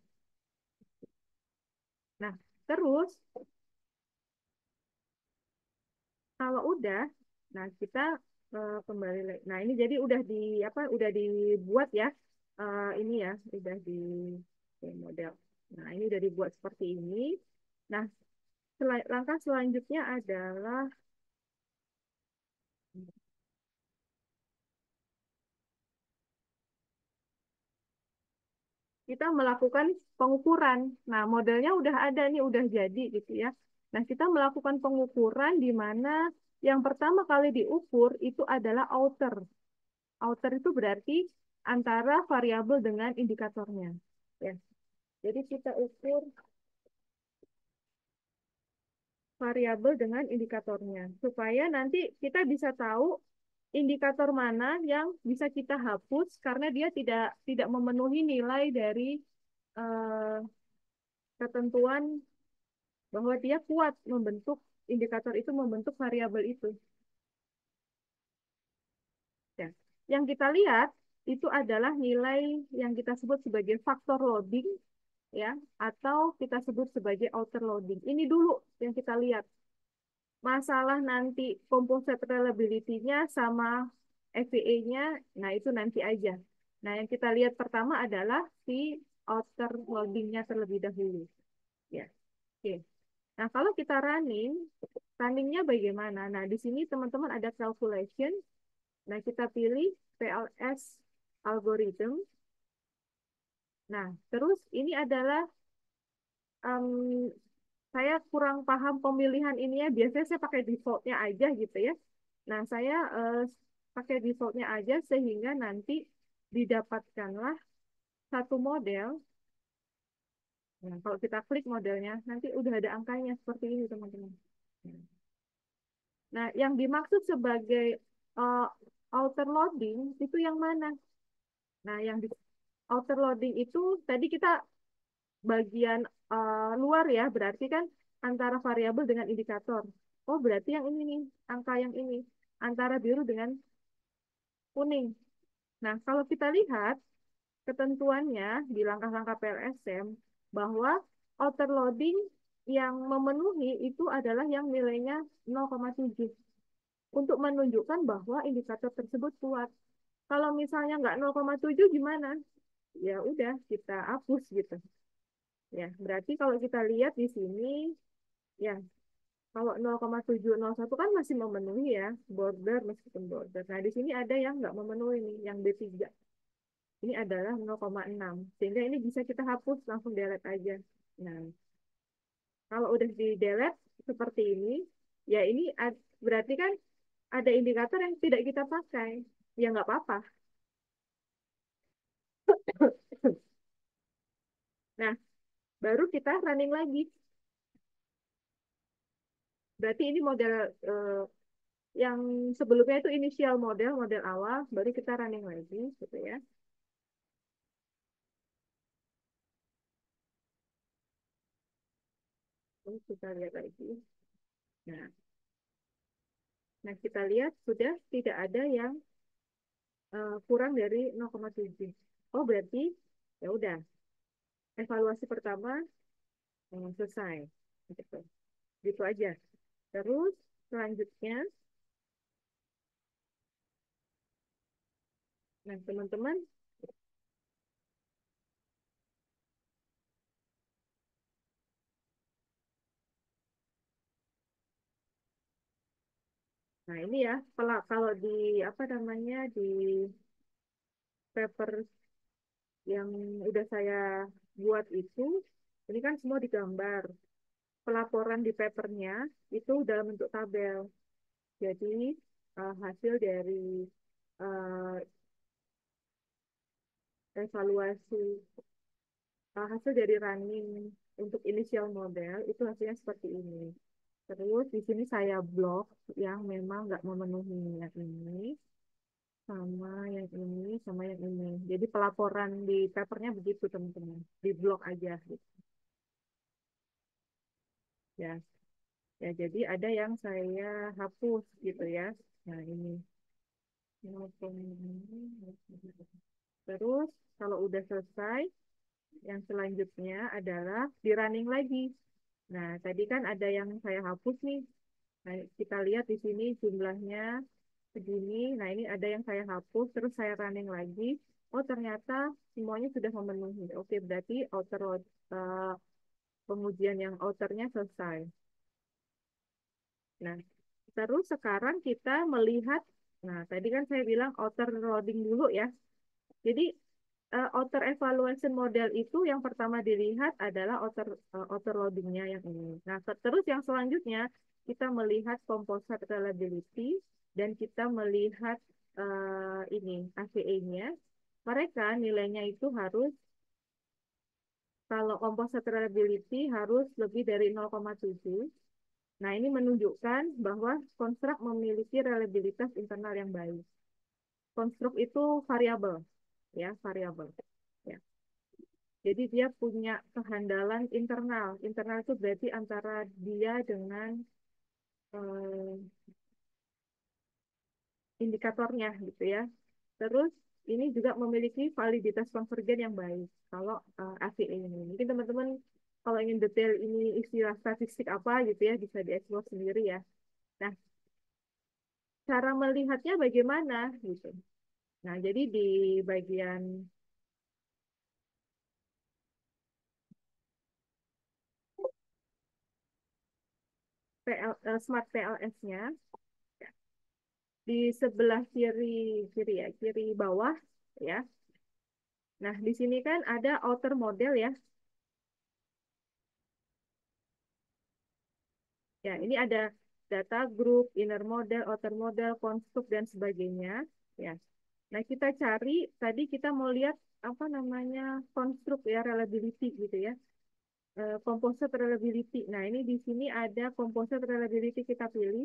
Nah terus kalau udah, nah kita kembali lagi. Nah ini jadi udah di apa? Udah dibuat ya. Ini ya, udah di model. Nah ini udah dibuat seperti ini. Nah langkah selanjutnya adalah kita melakukan pengukuran. Nah modelnya udah ada nih, udah jadi gitu ya. Nah kita melakukan pengukuran di mana yang pertama kali diukur itu adalah outer. Outer itu berarti antara variabel dengan indikatornya. Ya. Jadi kita ukur variabel dengan indikatornya supaya nanti kita bisa tahu indikator mana yang bisa kita hapus karena dia tidak memenuhi nilai dari eh, ketentuan bahwa dia kuat membentuk indikator itu membentuk variabel itu. Ya. Yang kita lihat itu adalah nilai yang kita sebut sebagai faktor loading ya atau kita sebut sebagai outer loading. Ini dulu yang kita lihat. Masalah nanti composite reliability-nya sama FVA-nya, nah itu nanti aja. Nah, yang kita lihat pertama adalah si outer loading-nya terlebih dahulu. Ya, oke. Nah, kalau kita runningnya bagaimana? Nah, di sini teman-teman ada calculation. Nah, kita pilih PLS algorithm. Nah, terus ini adalah em, saya kurang paham pemilihan ini ya. Biasanya saya pakai defaultnya aja gitu ya. Nah, saya pakai defaultnya aja sehingga nanti didapatkanlah satu model. Nah, kalau kita klik modelnya, nanti udah ada angkanya seperti ini, teman-teman. Nah, yang dimaksud sebagai uh, outer loading itu yang mana? Nah, yang di outer loading itu tadi kita bagian luar ya, berarti kan antara variabel dengan indikator. Oh, berarti yang ini nih, angka yang ini antara biru dengan kuning. Nah, kalau kita lihat ketentuannya di langkah-langkah PLSM bahwa outer loading yang memenuhi itu adalah yang nilainya 0,7 untuk menunjukkan bahwa indikator tersebut kuat. Kalau misalnya nggak 0,7 gimana? Ya udah kita hapus gitu. Ya, berarti kalau kita lihat di sini ya kalau 0,701 kan masih memenuhi ya border meskipun border. Nah, di sini ada yang nggak memenuhi nih, yang B3. Ini adalah 0,6. Sehingga ini bisa kita hapus langsung delete aja. Nah, kalau udah di delete seperti ini, ya ini berarti kan ada indikator yang tidak kita pakai. Ya nggak apa-apa. Nah, baru kita running lagi. Berarti ini model yang sebelumnya itu initial model, model awal, baru kita running lagi, gitu ya. Terus kita lihat lagi. Nah, nah kita lihat sudah tidak ada yang kurang dari 0,7. Oh, berarti ya udah, evaluasi pertama selesai. Gitu. Gitu aja. Terus selanjutnya, nah teman-teman, nah ini ya, kalau di apa namanya di paper yang udah saya buat ini kan semua digambar. Pelaporan di papernya itu dalam bentuk tabel. Jadi hasil dari eh, evaluasi, hasil dari running untuk initial model itu hasilnya seperti ini. Terus di sini saya blok yang memang nggak memenuhi yang ini, sama yang ini, sama yang ini. Jadi pelaporan di papernya begitu teman-teman, di blok aja gitu. Ya, ya jadi ada yang saya hapus gitu ya. Nah ini. Terus kalau udah selesai, yang selanjutnya adalah di running lagi. Nah, tadi kan ada yang saya hapus nih. Nah, kita lihat di sini jumlahnya segini. Nah, ini ada yang saya hapus, terus saya running lagi. Oh, ternyata semuanya sudah memenuhi. Oke, berarti eh, pengujian yang outernya selesai. Nah, terus sekarang kita melihat, nah tadi kan saya bilang outer loading dulu ya. Jadi outer evaluation model itu yang pertama dilihat adalah outer loadingnya yang ini. Nah, terus yang selanjutnya kita melihat composite reliability dan kita melihat ini AVE-nya. Mereka nilainya itu harus kalau composite reliability harus lebih dari 0,7. Nah, ini menunjukkan bahwa konstruk memiliki reliabilitas internal yang baik. Konstruk itu variabel, ya, variabel. Ya. Jadi dia punya kehandalan internal. Internal itu berarti antara dia dengan eh, indikatornya gitu ya. Terus ini juga memiliki validitas konvergen yang baik. Kalau AVE ini, mungkin teman-teman kalau ingin detail ini istilah statistik apa gitu ya bisa dieksplor sendiri ya. Nah, cara melihatnya bagaimana gitu. Nah, jadi di bagian Smart PLS-nya di sebelah kiri ya, kiri bawah ya. Nah, di sini kan ada outer model ya. Ya, ini ada data group, inner model, outer model, construct dan sebagainya ya. Nah, kita cari tadi kita mau lihat apa namanya construct ya reliability gitu ya. Composite reliability. Nah, ini di sini ada composite reliability kita pilih.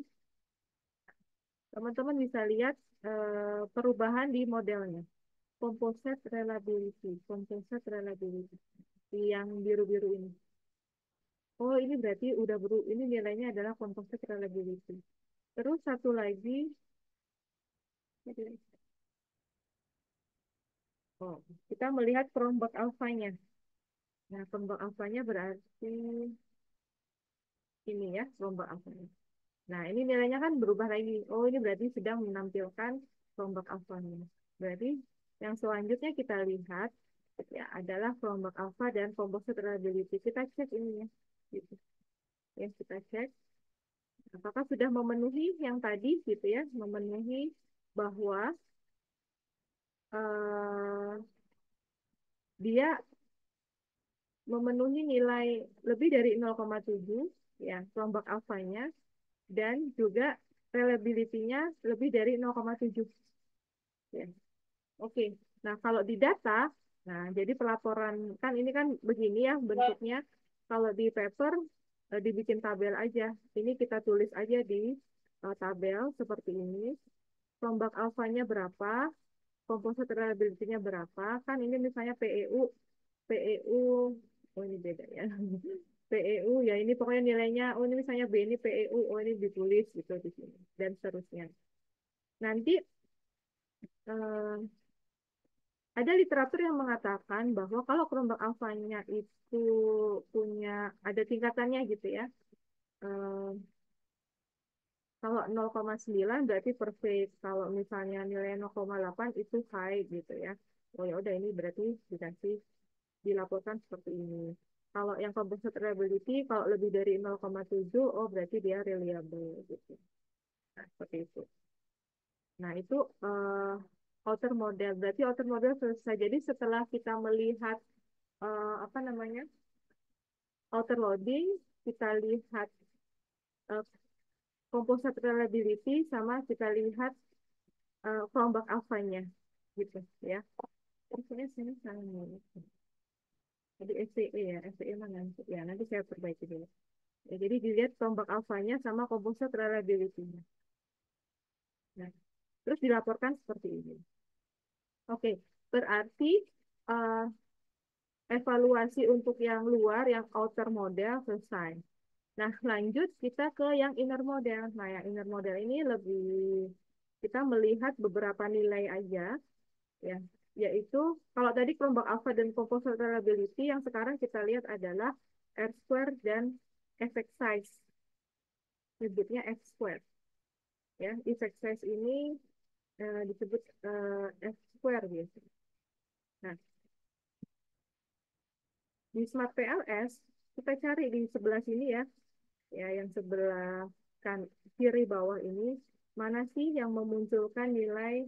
Teman-teman bisa lihat perubahan di modelnya. Composite reliability yang biru-biru ini. Oh, ini berarti udah ini nilainya adalah composite reliability. Terus satu lagi, oh, kita melihat Chromebook alpha-nya. Nah, Chromebook alpha-nya berarti ini ya, Chromebook alpha-nya. Nah, ini nilainya kan berubah lagi. Oh, ini berarti sedang menampilkan Chromebook alpha-nya. Berarti yang selanjutnya kita lihat ya adalah Chromebook alpha dan composite reliability. Kita cek ini ya. Gitu. Ya, kita cek apakah sudah memenuhi yang tadi gitu ya, memenuhi bahwa eh, dia memenuhi nilai lebih dari 0,7 ya kelompok alfanya dan juga reliability-nya lebih dari 0,7 ya. Oke. Nah, kalau di data Nah, jadi pelaporan kan ini kan begini ya bentuknya. Kalau di paper dibikin tabel aja. Ini kita tulis aja di tabel seperti ini. Tombak alfanya berapa, composite reliability-nya berapa. Kan ini misalnya PEU, oh ini beda ya. PEU ya ini pokoknya nilainya, oh ini misalnya B ini PEU, oh ini ditulis gitu di sini dan seterusnya. Nanti eh, ada literatur yang mengatakan bahwa kalau gelombang alfanya itu punya ada tingkatannya gitu ya. Eh, Kalau 0,9 berarti perfect. Kalau misalnya nilai 0,8 itu high gitu ya. Oh ya udah ini berarti dikasih dilaporkan seperti ini. Kalau yang composite reliability kalau lebih dari 0,7 oh berarti dia reliable gitu. Nah, seperti itu. Nah, itu outer model. Berarti outer model selesai. Jadi setelah kita melihat apa namanya outer loading, kita lihat eh, composite reliability sama kita lihat kelompok alfanya gitu ya. Maksudnya sini sama. Jadi SCE ya, SCE mana? Ya, nanti saya perbaiki dulu. Ya, jadi dilihat kelompok alfanya sama composite reliability-nya. Nah, terus dilaporkan seperti ini. Oke, berarti eh, evaluasi untuk yang luar, yang outer model selesai. Nah, lanjut kita ke yang inner model. Nah, yang inner model ini lebih kita melihat beberapa nilai aja, ya, yaitu kalau tadi kelompok alpha dan composite reliability, yang sekarang kita lihat adalah R square dan effect size. Disebutnya F square. Ya, effect size ini disebut F square gitu. Nah, di Smart PLS kita cari di sebelah sini ya, ya yang sebelah kan kiri bawah ini mana sih yang memunculkan nilai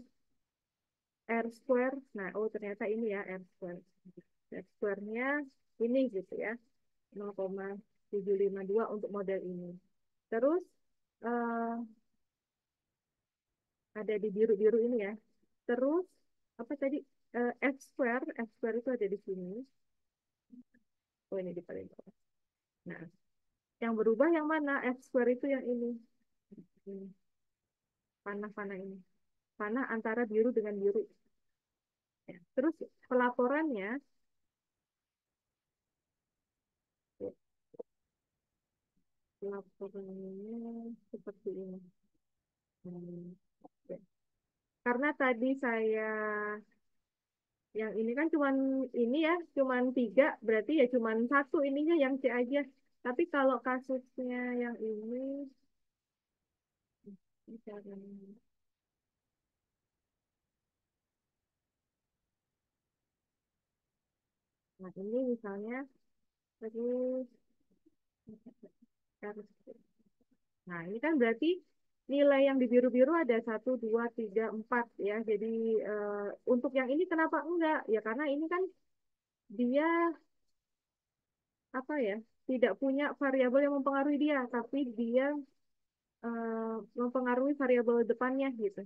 R square. Nah, oh ternyata ini ya R square. R square-nya ini gitu ya. 0,752 untuk model ini. Terus eh, ada di biru-biru ini ya. Terus apa tadi F square, F square itu ada di sini. Oh ini di paling bawah. Nah, yang berubah yang mana? F square itu yang ini. Ini, panah-panah ini. Panah antara biru dengan biru. Ya. Terus pelaporannya, ya, pelaporannya seperti ini. Ya. Karena tadi saya yang ini kan cuman ini ya, cuman tiga, berarti ya cuman satu ininya yang C aja. Tapi kalau kasusnya yang ini caranya. Nah ini misalnya, terus harus. Nah ini kan berarti nilai yang di biru-biru ada satu, dua, tiga, empat ya. Jadi untuk yang ini kenapa enggak? Ya karena ini kan dia apa ya? Tidak punya variabel yang mempengaruhi dia, tapi dia mempengaruhi variabel depannya gitu.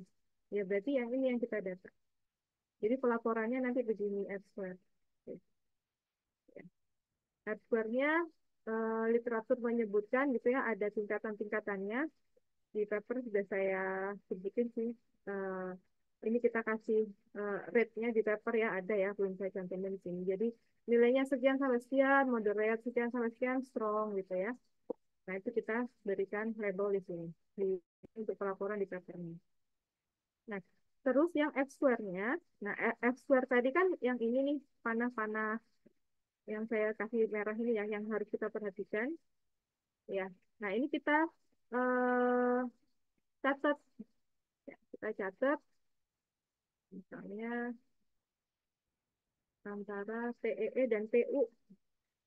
Ya berarti yang ini yang kita data. Jadi pelaporannya nanti begini R square. R square-nya literatur menyebutkan gitu ya ada tingkatan-tingkatannya. Di paper sudah saya sebutin sih. Eh, ini kita kasih rate-nya di paper ya ada ya belum saya cantumin di sini. Jadi nilainya sekian sampai sekian, moderate sekian sampai sekian, strong gitu ya. Nah itu kita berikan label di sini untuk pelaporan di papernya. Nah, terus yang F square-nya, nah F square tadi kan yang ini nih, panah-panah yang saya kasih merah ini yang harus kita perhatikan. Ya, nah ini kita eh, catat, ya, kita catat misalnya antara TEE dan TU,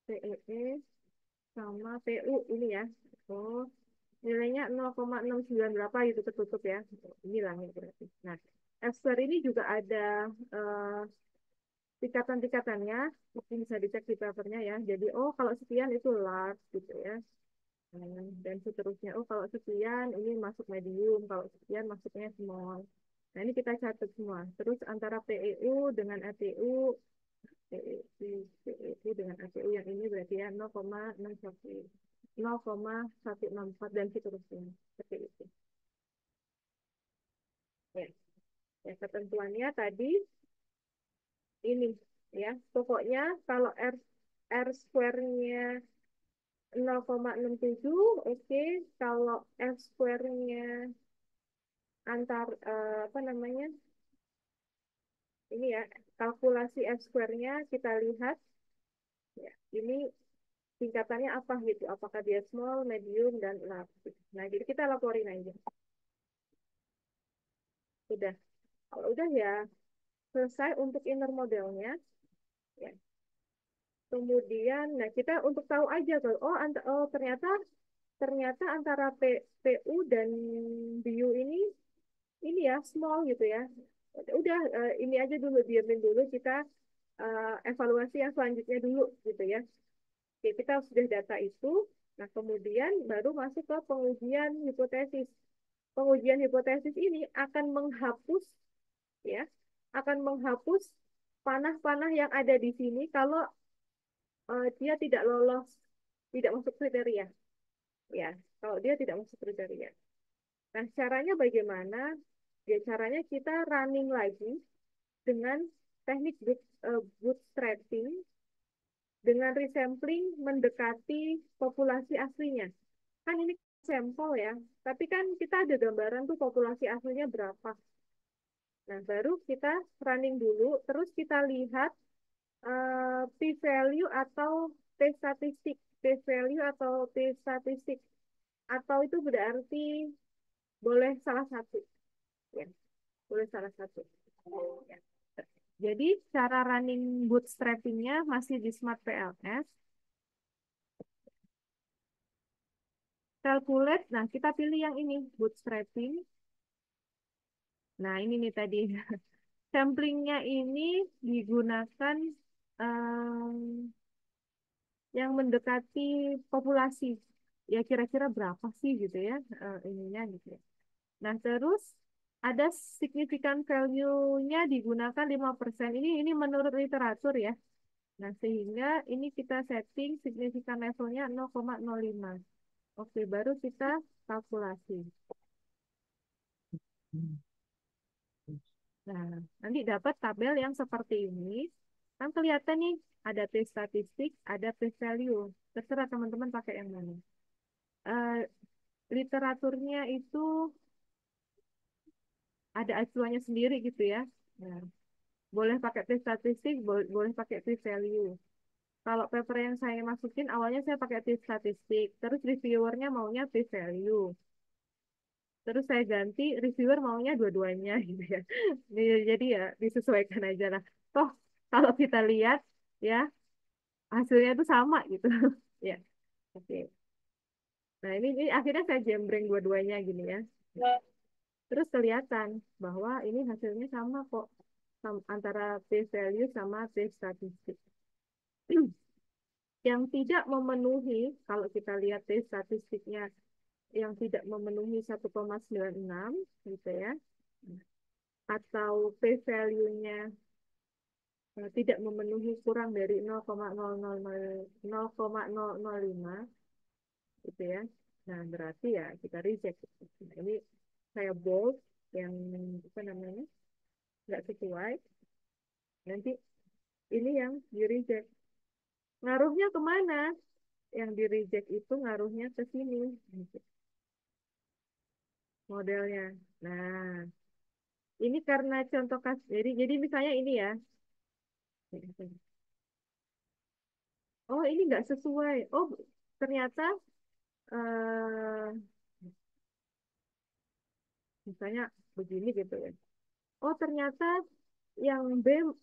TEE sama TU ini ya. Oh, nilainya 0,69 berapa gitu ketutup ya. Ini lah ya berarti. Nah, F square ini juga ada eh, tingkatan-tingkatannya mungkin bisa dicek di papernya ya. Jadi oh kalau sekian itu large gitu ya. Dan seterusnya. Oh kalau sekian ini masuk medium, kalau sekian masuknya small. Nah ini kita catat semua. Terus antara PEU dengan ATU PET dengan APU yang ini berarti ya 0,164 dan seterusnya. Seperti itu. Ya, ya ketentuannya tadi ini ya. Pokoknya kalau R square-nya 0,67, oke. Kalau F square-nya apa namanya? Ini ya, kalkulasi F square-nya kita lihat ya. Ini tingkatannya apa gitu? Apakah dia small, medium, dan large? Nah, jadi kita laporin aja. Udah. Kalau udah ya selesai untuk inner modelnya. Ya. Kemudian, nah kita untuk tahu aja tuh, oh ternyata ternyata antara PU dan BU ini ya small gitu ya. Udah ini aja dulu diamin dulu kita evaluasi yang selanjutnya dulu gitu ya. Oke, kita sudah data itu. Nah, kemudian baru masuk ke pengujian hipotesis. Pengujian hipotesis ini akan menghapus ya, akan menghapus panah-panah yang ada di sini kalau dia tidak lolos, tidak masuk kriteria. Ya, kalau dia tidak masuk kriteria. Nah, caranya bagaimana? Ya, caranya kita running lagi dengan teknik bootstrapping dengan resampling mendekati populasi aslinya. Kan ini sampel ya, tapi kan kita ada gambaran tuh populasi aslinya berapa. Nah, baru kita running dulu, terus kita lihat p-value atau t-statistik. P-value atau t-statistik. Atau itu berarti boleh salah satu. Ya, boleh salah satu. Ya. Jadi cara running bootstrappingnya masih di Smart PLS. Calculate, nah kita pilih yang ini, bootstrapping. Nah ini nih tadi, samplingnya ini digunakan em, yang mendekati populasi. Ya kira-kira berapa sih gitu ya ininya gitu ya. Nah terus ada significant value-nya digunakan 5%. Ini menurut literatur ya. Nah sehingga ini kita setting signifikan levelnya 0,05. Oke, baru kita kalkulasi. Nah, nanti dapat tabel yang seperti ini. Kan kelihatan nih, ada T statistik, ada P value. Terserah teman-teman pakai yang mana. Eh, literaturnya itu ada acuannya sendiri gitu ya. Nah, boleh pakai T statistik, boleh pakai P value. Kalau paper yang saya masukin, awalnya saya pakai T statistik. Terus reviewernya maunya P value. Terus saya ganti, reviewer maunya dua-duanya gitu ya. Jadi ya disesuaikan aja lah. Toh kalau kita lihat ya hasilnya itu sama gitu. Ya, oke. Nah ini akhirnya saya jembreng dua-duanya gini ya. Terus kelihatan bahwa ini hasilnya sama kok antara P value sama P statistik. Yang tidak memenuhi, kalau kita lihat P statistiknya yang tidak memenuhi 1,96 gitu ya. Atau P value-nya tidak memenuhi kurang dari 0,005 gitu ya. Nah, berarti ya kita reject. Nah, ini saya bold yang apa namanya nggak sesuai. Nanti ini yang di reject. Ngaruhnya kemana? Yang di reject itu ngaruhnya ke sini gitu, modelnya. Nah, ini karena contoh kasus. Jadi misalnya ini ya. Oh, ini nggak sesuai. Oh, ternyata eh, misalnya begini gitu ya. Oh, ternyata yang B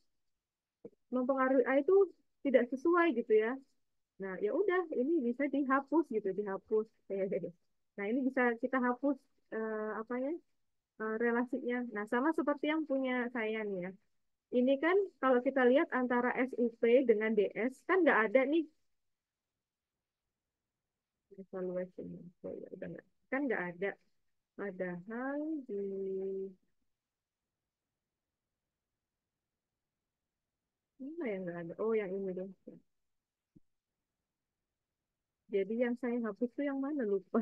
mempengaruhi A itu tidak sesuai gitu ya. Nah, ya udah, ini bisa dihapus gitu, dihapus. Nah, ini bisa kita hapus apa ya relasinya. Nah, sama seperti yang punya saya nih ya. Ini kan kalau kita lihat antara SUP dengan DS kan nggak ada nih evaluation. Oh, ya, udah nggak. Kan nggak ada. Padahal di Mana yang nggak ada? Oh, yang ini deh. Jadi yang saya hapus tuh yang mana lupa.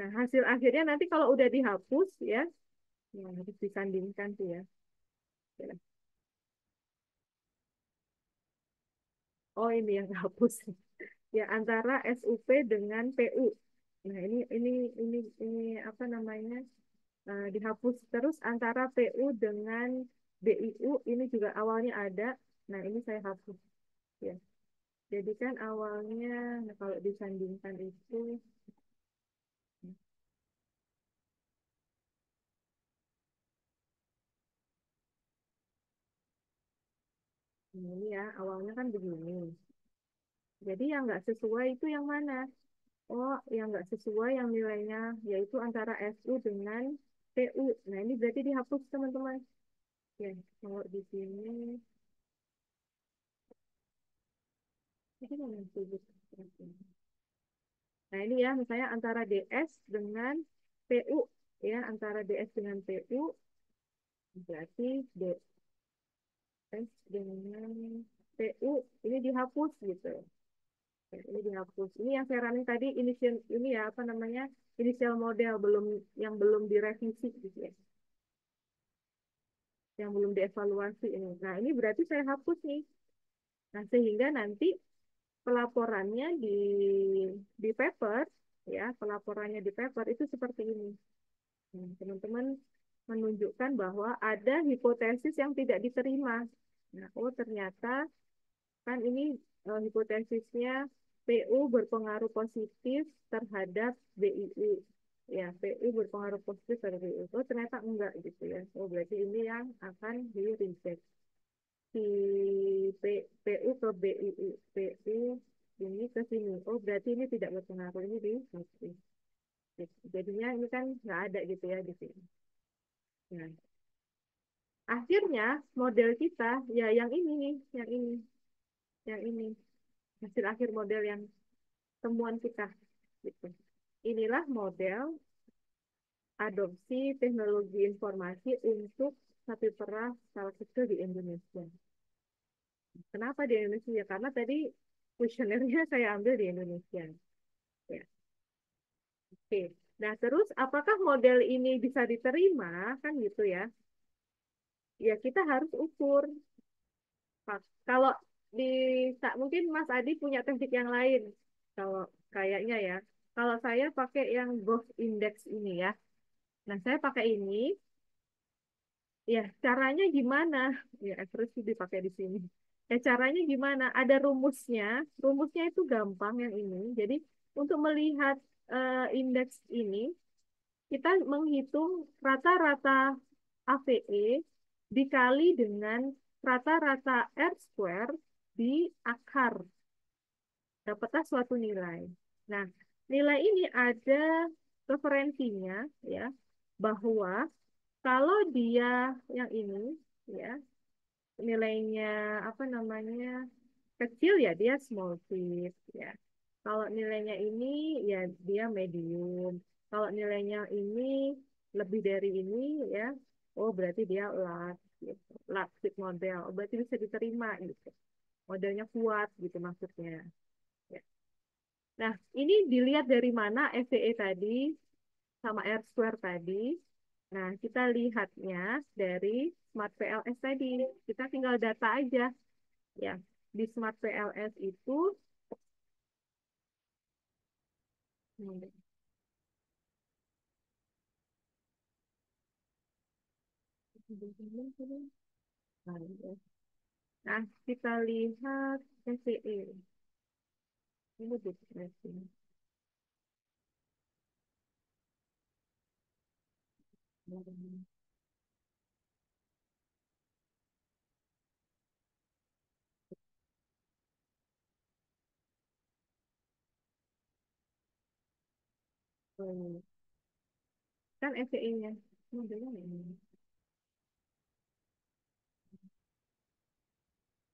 Nah, hasil akhirnya nanti kalau udah dihapus ya, ya harus disandingkan tuh ya. Ya. Oh, ini yang hapus. Ya antara SUP dengan PU. Nah, ini apa namanya? Dihapus terus antara PU dengan BIU ini juga awalnya ada. Nah, ini saya hapus ya. Jadi kan awalnya nah kalau disandingkan itu ini ya awalnya kan begini. Jadi yang nggak sesuai itu yang mana? Oh, yang nggak sesuai yang nilainya yaitu antara SU dengan PU. Nah, ini berarti dihapus teman-teman. Ya, kalau di sini ini mana disebut? Nah, ini ya misalnya antara DS dengan PU ya, antara DS dengan PU berarti DS dengan PU ini dihapus gitu. Ya, ini dihapus. Ini yang saya running tadi initial ini ya apa namanya? Initial model yang belum direvisi gitu ya. Yang belum dievaluasi ini. Nah, ini berarti saya hapus nih. Nah, sehingga nanti pelaporannya di paper ya, pelaporannya di paper itu seperti ini. Nah, teman-teman menunjukkan bahwa ada hipotesis yang tidak diterima. Nah, oh ternyata kan ini hipotesisnya PU berpengaruh positif terhadap BIU. Ya, PU berpengaruh positif terhadap BIU. Oh, ternyata enggak gitu ya. Oh, berarti ini yang akan di reject. Si PU ke BIU. PU ini ke sini. Oh, berarti ini tidak berpengaruh. Ini di sini. Jadinya ini kan nggak ada gitu ya di sini. Nah, akhirnya model kita ya yang ini nih, yang ini. Hasil akhir model yang temuan kita gitu. Inilah model adopsi teknologi informasi untuk sapi perah skala kecil di Indonesia. Kenapa di Indonesia? Ya, karena tadi kuesionernya saya ambil di Indonesia. Ya, oke. Nah, terus apakah model ini bisa diterima? Kan gitu ya. Ya, kita harus ukur. Kalau di mungkin Mas Adi punya teknik yang lain. Kalau kayaknya ya. Kalau saya pakai yang Gov Index ini ya. Nah, saya pakai ini. Ya, caranya gimana? Ya, terus dipakai di sini. Ya, caranya gimana? Ada rumusnya. Rumusnya itu gampang yang ini. Jadi, untuk melihat indeks ini, kita menghitung rata-rata AVE dikali dengan rata-rata R square di akar. Dapatlah suatu nilai. Nah, nilai ini ada referensinya ya, bahwa kalau dia yang ini ya, nilainya apa namanya kecil ya dia small fit ya. Kalau nilainya ini ya dia medium. Kalau nilainya ini lebih dari ini ya, oh berarti dia large gitu. Large fit model. Oh, berarti bisa diterima gitu. Modelnya kuat gitu maksudnya. Ya. Nah, ini dilihat dari mana FVE tadi sama R square tadi. Nah, kita lihatnya dari Smart PLS tadi. Kita tinggal data aja. Ya, di Smart PLS itu nah, kita lihat SCE. Ini depresi. Kan SCE-nya. Modelnya ini.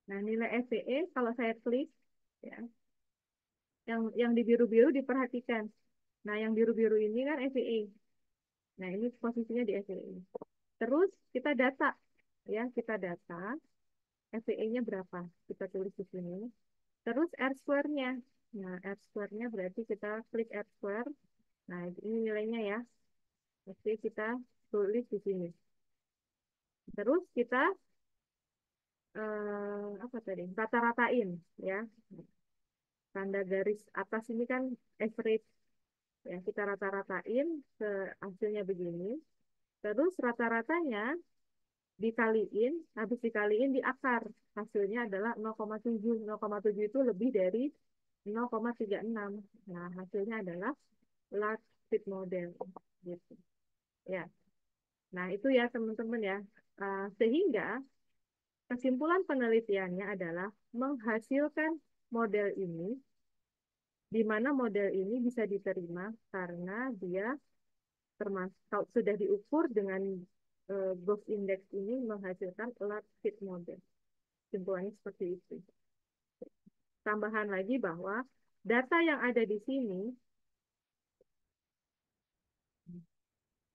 Nah, nilai SCE kalau saya klik ya, yang di biru-biru diperhatikan. Nah, yang biru-biru ini kan SCE. Nah, ini posisinya di SCE. Terus kita data ya, kita data. FVE-nya berapa? Kita tulis di sini. Terus R square-nya. Nah, R square-nya berarti kita klik R square. Nah, ini nilainya ya. Oke, kita tulis di sini. Terus kita apa tadi? Rata-ratain ya. Tanda garis atas ini kan average ya. Kita rata-ratain ke hasilnya begini. Terus rata-ratanya dikaliin, habis dikaliin di akar. Hasilnya adalah 0,7. 0,7 itu lebih dari 0,36. Nah, hasilnya adalah large fit model gitu. Ya. Nah, itu ya teman-teman ya. Sehingga kesimpulan penelitiannya adalah menghasilkan model ini, di mana model ini bisa diterima karena dia termasuk sudah diukur dengan Gauss Index ini menghasilkan large fit model. Kesimpulannya seperti itu. Tambahan lagi bahwa data yang ada di sini,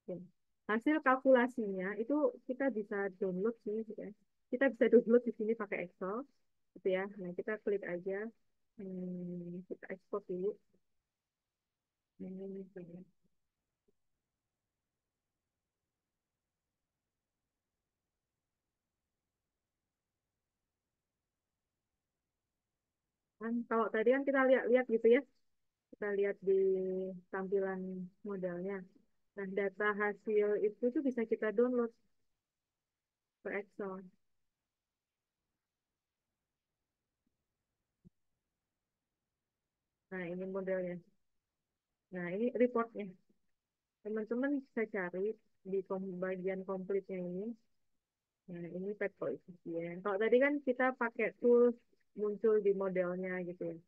ya, hasil kalkulasinya itu kita bisa download sih, ya. Kita bisa download di sini pakai Excel, gitu ya. Nah, kita klik aja, kita export dulu. Kan kalau tadi kan kita lihat-lihat gitu ya, kita lihat di tampilan modelnya. Nah, data hasil itu tuh bisa kita download ke Excel. Nah, ini modelnya. Nah, ini reportnya. Teman-teman bisa cari di bagian komplitnya ini. Nah, ini pet koefisien. Kalau tadi kan kita pakai tools muncul di modelnya gitu ya.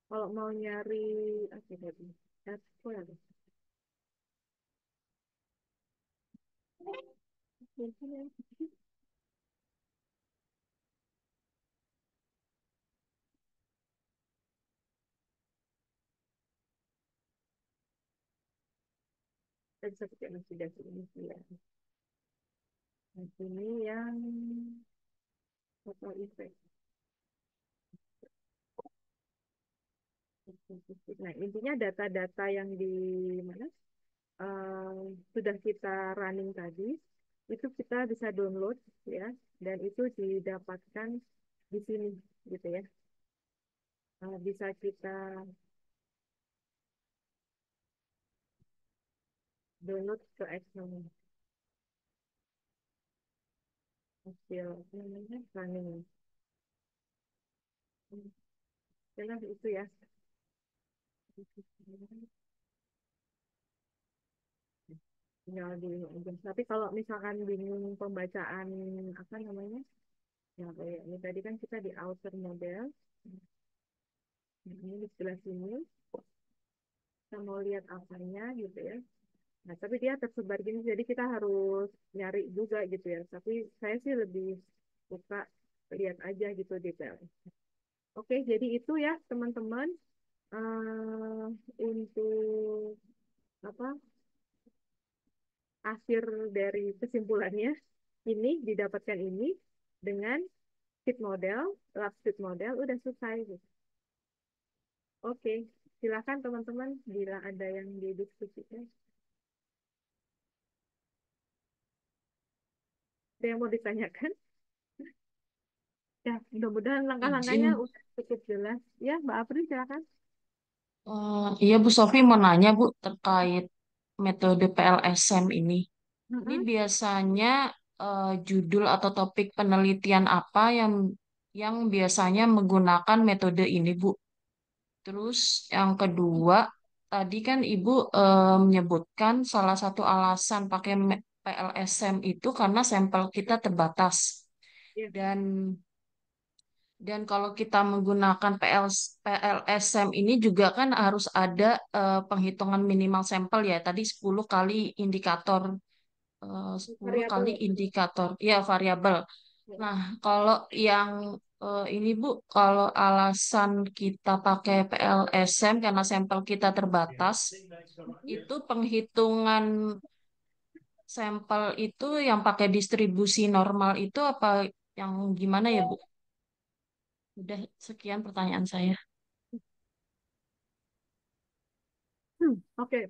Kalau mau nyari apa tadi? R-square. Tadi seperti yang sudah ini ya. Nah, ini yang total effect. Nah, intinya data-data yang di mana sudah kita running tadi, itu kita bisa download ya, dan itu didapatkan di sini gitu ya. Bisa kita download ke Excel hasil apa namanya running. Jelas itu ya. Tinggal di aja. Tapi kalau misalkan bingung pembacaan apa namanya, ya kayak ini tadi kan kita di outer model. Nah, ini di sebelah sini kita mau lihat apanya gitu ya. Nah, tapi dia tersebar gini, jadi kita harus nyari juga gitu ya. Tapi saya sih lebih suka lihat aja gitu detail. Oke, jadi itu ya teman-teman untuk apa akhir dari kesimpulannya ini didapatkan ini dengan fit model, lab fit model udah selesai. Gitu. Oke, silakan teman-teman bila ada yang didiskusikan. Ada yang mau ditanyakan? Ya, mudah-mudahan langkah-langkahnya Izin, udah cukup jelas. Ya, Mbak Apri silakan. iya Bu Sofi mau nanya Bu terkait metode PLSM ini. Ini Mm-mm. biasanya judul atau topik penelitian apa yang biasanya menggunakan metode ini Bu? Terus yang kedua, tadi kan Ibu menyebutkan salah satu alasan pakai PLSM itu karena sampel kita terbatas. Ya, Dan Dan kalau kita menggunakan PLSM ini juga kan harus ada penghitungan minimal sampel ya. Tadi 10 kali indikator, 10 kali variabel. indikator, ya variabel. Ya. Nah, kalau yang ini Bu, kalau alasan kita pakai PLSM karena sampel kita terbatas, Mm-mm. itu penghitungan sampel itu yang pakai distribusi normal itu apa yang gimana ya Bu? Udah sekian pertanyaan saya. Oke.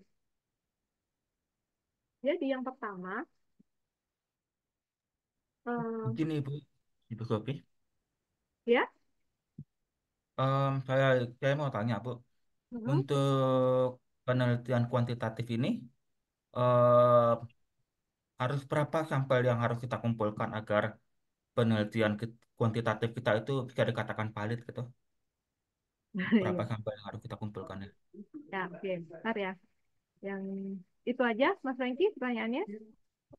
Jadi yang pertama, eh, Begini Ibu Sofi. ya, Saya mau tanya Bu, mm, untuk penelitian kuantitatif ini eh, harus berapa sampel yang harus kita kumpulkan agar penelitian kuantitatif kita itu bisa dikatakan valid gitu? Berapa iya, sampel yang harus kita kumpulkan ya? ya, oke, bentar ya. Yang itu aja, Mas Franky, pertanyaannya.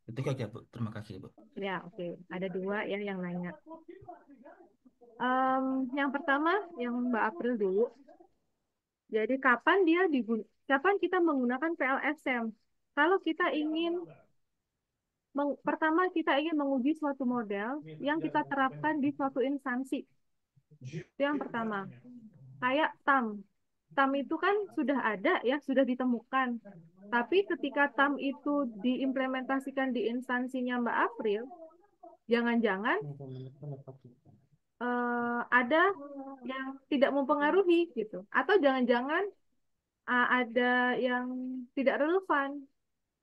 Itu saja Bu. Terima kasih Bu. Ya, oke. Ada dua ya yang nanya. Yang pertama, yang Mbak April dulu. Jadi kapan kita menggunakan PLSM? Kalau kita ingin pertama kita ingin menguji suatu model yang kita terapkan di suatu instansi. Itu yang pertama. Kayak TAM. TAM itu kan sudah ada ya, sudah ditemukan. Tapi ketika TAM itu diimplementasikan di instansinya Mbak April, jangan-jangan ada yang tidak mempengaruhi gitu. Atau jangan-jangan ada yang tidak relevan.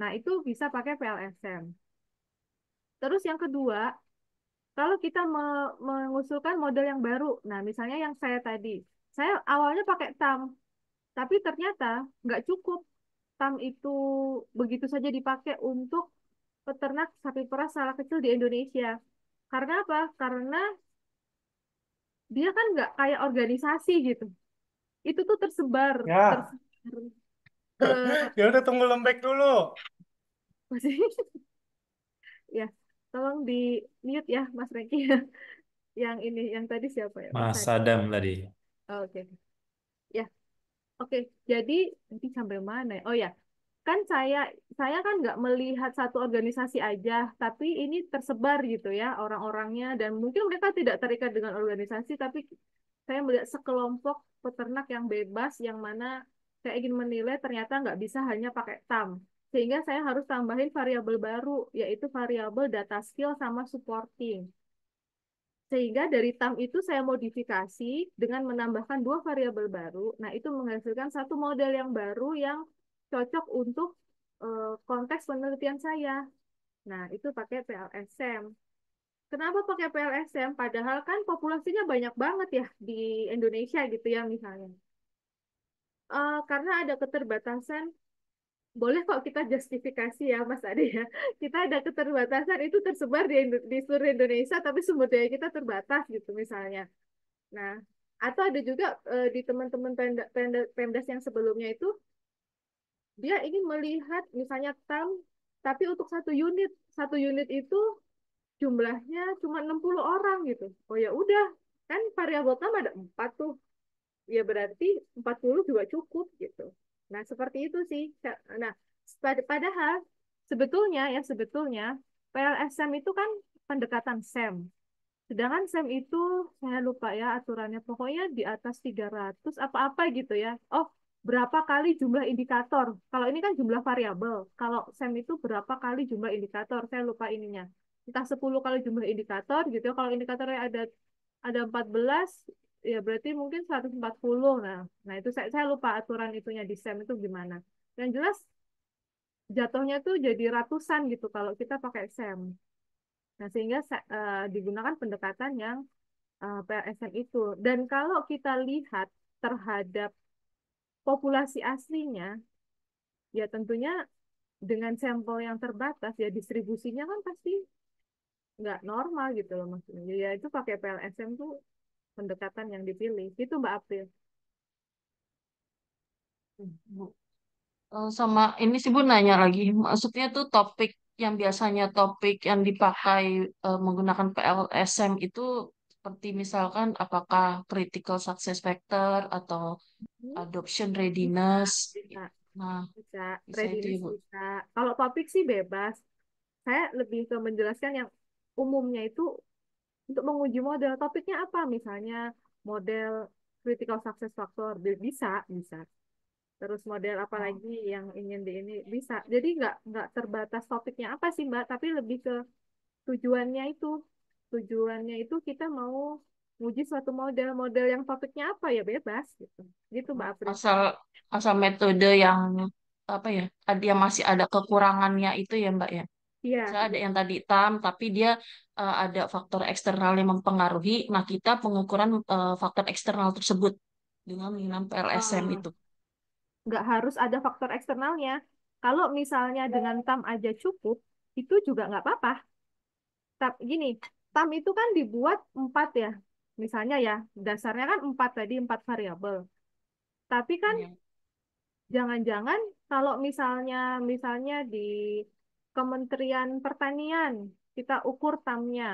Nah, itu bisa pakai PLSM. Terus yang kedua, kalau kita mengusulkan model yang baru, nah misalnya yang saya awalnya pakai TAM, tapi ternyata nggak cukup. TAM itu begitu saja dipakai untuk peternak sapi perah skala kecil di Indonesia. Karena apa? Karena dia kan nggak kayak organisasi gitu. Itu tuh Ya, tersebar ke ya udah tunggu lembek dulu. masih ya. Tolong di mute ya, Mas Reki. Yang ini, yang tadi siapa ya? Mas Mas Adi. Adam tadi. Oh, oke. Ya, oke. Jadi nanti sampai mana ya? Oh ya, kan saya kan nggak melihat satu organisasi aja, tapi ini tersebar gitu ya orang-orangnya dan mungkin mereka tidak terikat dengan organisasi, tapi saya melihat sekelompok peternak yang bebas yang mana saya ingin menilai ternyata nggak bisa hanya pakai TAM. Sehingga saya harus tambahin variabel baru, yaitu variabel data skill sama supporting. Sehingga dari TAM itu saya modifikasi dengan menambahkan dua variabel baru. Nah, itu menghasilkan satu model yang baru yang cocok untuk konteks penelitian saya. Nah, itu pakai PLSM. Kenapa pakai PLSM? Padahal kan populasinya banyak banget ya di Indonesia gitu ya misalnya. Karena ada keterbatasan, boleh kok kita justifikasi ya Mas Ade ya. Kita ada keterbatasan itu tersebar di seluruh Indonesia, tapi sumber daya kita terbatas gitu misalnya. Nah, atau ada juga di teman-teman Pemdas yang sebelumnya itu dia ingin melihat misalnya TAM tapi untuk satu unit. Satu unit itu jumlahnya cuma 60 orang gitu. Oh ya udah, kan variabel TAM ada 4 tuh. Ya berarti 40 juga cukup gitu. Nah, seperti itu sih. Nah, padahal sebetulnya PLSM itu kan pendekatan SEM. Sedangkan SEM itu saya lupa ya aturannya. Pokoknya di atas 300 apa-apa gitu ya. Oh, berapa kali jumlah indikator. Kalau ini kan jumlah variabel. Kalau SEM itu berapa kali jumlah indikator. Saya lupa ininya. Entah 10 kali jumlah indikator gitu ya. Kalau indikatornya ada 14 ya berarti mungkin 140. Nah itu saya lupa aturan itunya di SEM itu gimana. Yang jelas jatuhnya tuh jadi ratusan gitu kalau kita pakai SEM. Nah, sehingga digunakan pendekatan yang PLSM itu. Dan kalau kita lihat terhadap populasi aslinya, ya tentunya dengan sampel yang terbatas, ya distribusinya kan pasti nggak normal gitu loh maksudnya. Ya itu pakai PLSM tuh pendekatan yang dipilih. Itu Mbak April. Bu. Sama ini sih Bu nanya lagi, maksudnya tuh topik yang biasanya topik yang dipakai menggunakan PLSM itu seperti misalkan apakah critical success factor atau Hmm, adoption Bisa, readiness. bisa, Nah, bisa. bisa itu ya Readiness Bu. bisa. Kalau topik sih bebas. Saya lebih ke menjelaskan yang umumnya itu untuk menguji model. Topiknya apa? Misalnya model critical success factor. Bisa, bisa. Terus model apa Oh, lagi yang ingin di ini bisa. Jadi nggak terbatas topiknya apa sih Mbak, tapi lebih ke tujuannya itu. Tujuannya itu kita mau nguji suatu model yang topiknya apa ya bebas gitu. Gitu Mbak April. Asal asal metode yang apa ya? Dia masih ada kekurangannya itu ya, Mbak ya. Iya, Saya ada iya. yang tadi TAM, tapi dia ada faktor eksternal yang mempengaruhi. Nah, kita pengukuran faktor eksternal tersebut dengan menggunakan PLSM Eh, itu. nggak harus ada faktor eksternalnya. Kalau misalnya dengan TAM aja cukup, itu juga nggak apa-apa. Tapi gini, TAM itu kan dibuat 4 ya. Misalnya ya, dasarnya kan 4 tadi, 4 variabel. Tapi kan Iya. jangan-jangan kalau misalnya di Kementerian Pertanian kita ukur TAM-nya.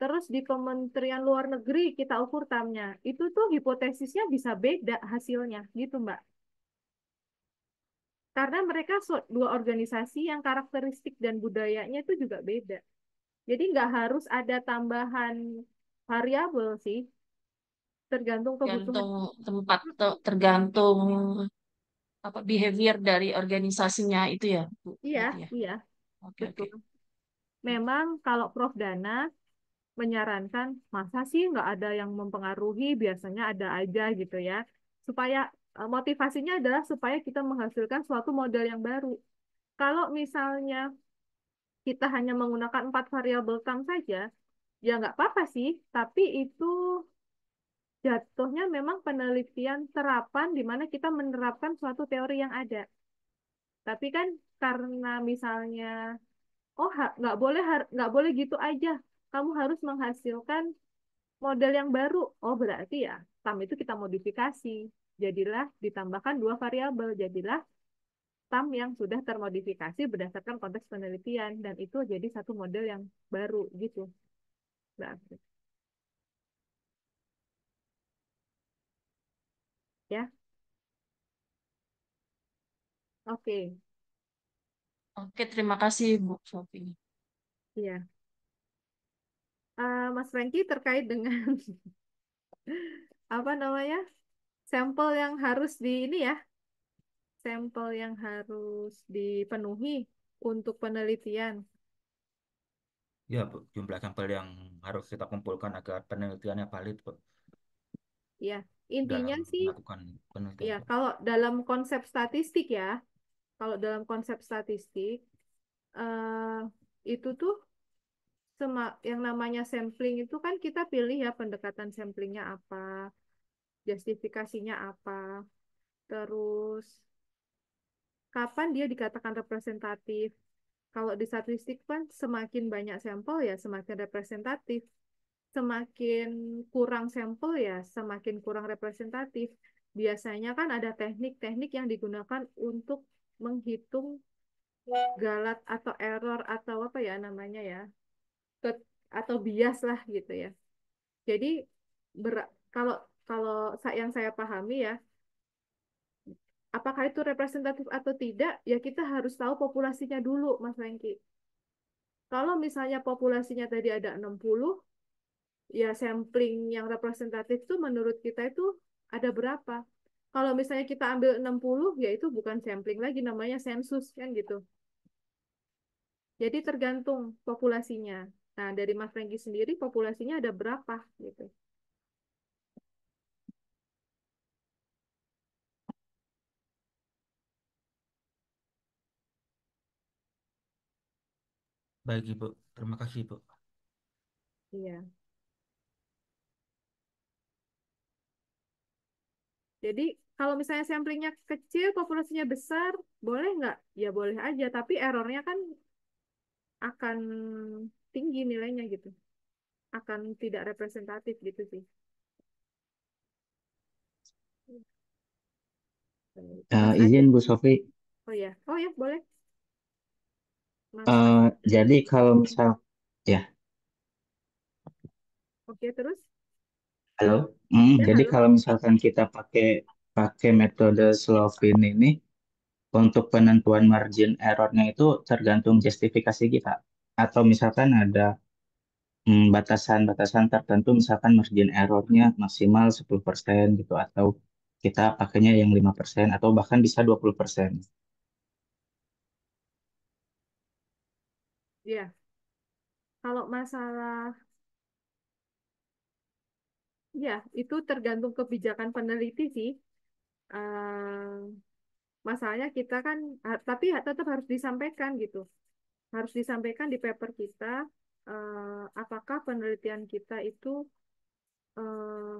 Terus di Kementerian Luar Negeri kita ukur TAM-nya. Itu tuh hipotesisnya bisa beda hasilnya, gitu Mbak. Karena mereka dua organisasi yang karakteristik dan budayanya itu juga beda. Jadi nggak harus ada tambahan variabel sih, tergantung kebutuhan. Tergantung tempat, tergantung apa behavior dari organisasinya itu ya, Bu. Iya, Gitu ya. iya, Oke, oke. betul. Memang kalau Prof. Dana menyarankan, masa sih nggak ada yang mempengaruhi, biasanya ada aja gitu ya. Supaya motivasinya adalah supaya kita menghasilkan suatu model yang baru. Kalau misalnya kita hanya menggunakan 4 variabel TAM saja, ya nggak apa-apa sih, tapi itu jatuhnya memang penelitian terapan di mana kita menerapkan suatu teori yang ada. Tapi kan karena misalnya, oh nggak boleh gitu aja, kamu harus menghasilkan model yang baru. Oh berarti ya TAM itu kita modifikasi. Jadilah ditambahkan 2 variabel, jadilah TAM yang sudah termodifikasi berdasarkan konteks penelitian dan itu jadi satu model yang baru gitu. Berarti. Ya, oke. Oke, terima kasih Bu Sofi. Iya. Mas Franky terkait dengan apa namanya sampel yang harus di ini ya, sampel yang harus dipenuhi untuk penelitian. Ya, Bu, jumlah sampel yang harus kita kumpulkan agar penelitiannya valid, Bu, Ya, intinya dalam sih melakukan penelitian, ya Bu. kalau dalam konsep statistik ya, kalau dalam konsep statistik eh, itu tuh yang namanya sampling itu kan kita pilih ya pendekatan samplingnya apa, justifikasinya apa, terus kapan dia dikatakan representatif. Kalau di statistik kan semakin banyak sampel ya semakin representatif. Semakin kurang sampel ya semakin kurang representatif. Biasanya kan ada teknik-teknik yang digunakan untuk menghitung galat atau error atau apa ya namanya ya, atau bias lah gitu ya. Jadi kalau kalau yang saya pahami ya, apakah itu representatif atau tidak, ya kita harus tahu populasinya dulu, Mas Lengki. Kalau misalnya populasinya tadi ada 60, ya sampling yang representatif tuh menurut kita itu ada berapa? Kalau misalnya kita ambil 60, ya itu bukan sampling lagi, namanya sensus kan gitu. Jadi tergantung populasinya. Nah, dari Mas Franky sendiri populasinya ada berapa gitu. Baik, Ibu. Terima kasih, Ibu. Iya. Jadi kalau misalnya samplingnya kecil, populasinya besar, boleh nggak? Ya boleh aja, tapi errornya kan akan tinggi nilainya gitu. Akan tidak representatif gitu sih. Mas ada? Izin Bu Sofi, Oh ya, oh ya boleh. Mas eh, ada. jadi kalau misal, ya, Oke terus? halo. Ya Jadi halo. kalau misalkan kita pakai pakai metode Slovin ini untuk penentuan margin errornya itu tergantung justifikasi kita. Atau misalkan ada batasan-batasan tertentu, misalkan margin errornya maksimal 10% gitu, atau kita pakainya yang 5% atau bahkan bisa 20%. Ya, kalau masalah Ya, itu tergantung kebijakan peneliti sih. Eh, Masalahnya kita kan, tapi tetap harus disampaikan gitu. Harus disampaikan di paper kita, apakah penelitian kita itu eh,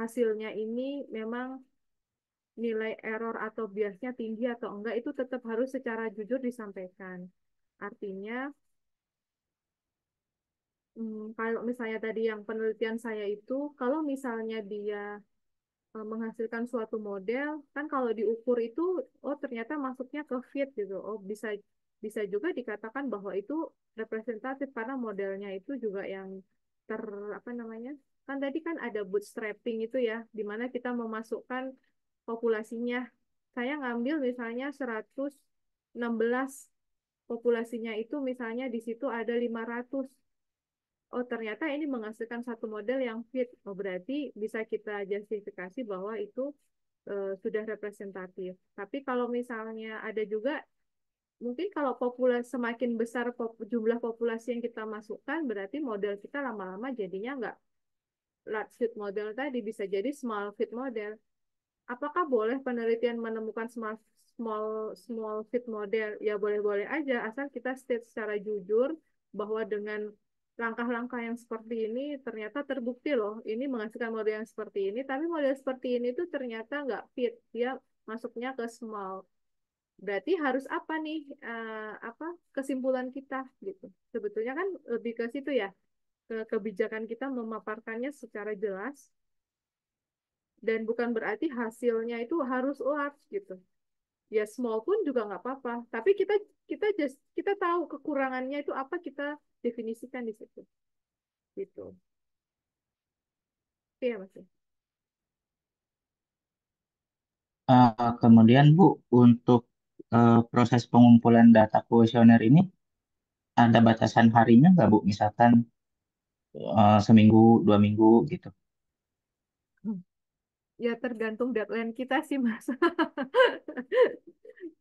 hasilnya ini memang nilai error atau biasnya tinggi atau enggak, itu tetap harus secara jujur disampaikan. Artinya, kalau misalnya tadi yang penelitian saya itu, kalau misalnya dia menghasilkan suatu model, kan kalau diukur itu, oh ternyata masuknya ke fit gitu. Oh bisa bisa juga dikatakan bahwa itu representatif karena modelnya itu juga yang ter apa namanya? Kan tadi kan ada bootstrapping itu ya, di mana kita memasukkan populasinya. Saya ngambil misalnya 116 populasinya itu misalnya di situ ada 500. Oh, ternyata ini menghasilkan satu model yang fit. Oh, berarti bisa kita justifikasi bahwa itu sudah representatif. Tapi kalau misalnya ada juga, mungkin kalau populasi semakin besar jumlah populasi yang kita masukkan, berarti model kita lama-lama jadinya nggak large fit model tadi, bisa jadi small fit model. Apakah boleh penelitian menemukan small small small fit model? Ya boleh-boleh aja, asal kita state secara jujur bahwa dengan langkah-langkah yang seperti ini ternyata terbukti loh, ini menghasilkan model yang seperti ini, tapi model seperti ini tuh ternyata nggak fit, dia masuknya ke small. Berarti harus apa nih, apa kesimpulan kita gitu. Sebetulnya kan lebih ke situ ya, ke kebijakan kita memaparkannya secara jelas dan bukan berarti hasilnya itu harus large gitu. Ya small pun juga nggak apa-apa. Tapi kita tahu kekurangannya itu apa, kita definisikan di situ. Gitu. Iya Mas. Kemudian Bu, untuk proses pengumpulan data kuesioner ini ada batasan harinya nggak Bu? Misalkan seminggu, 2 minggu gitu. Ya tergantung deadline kita sih Mas.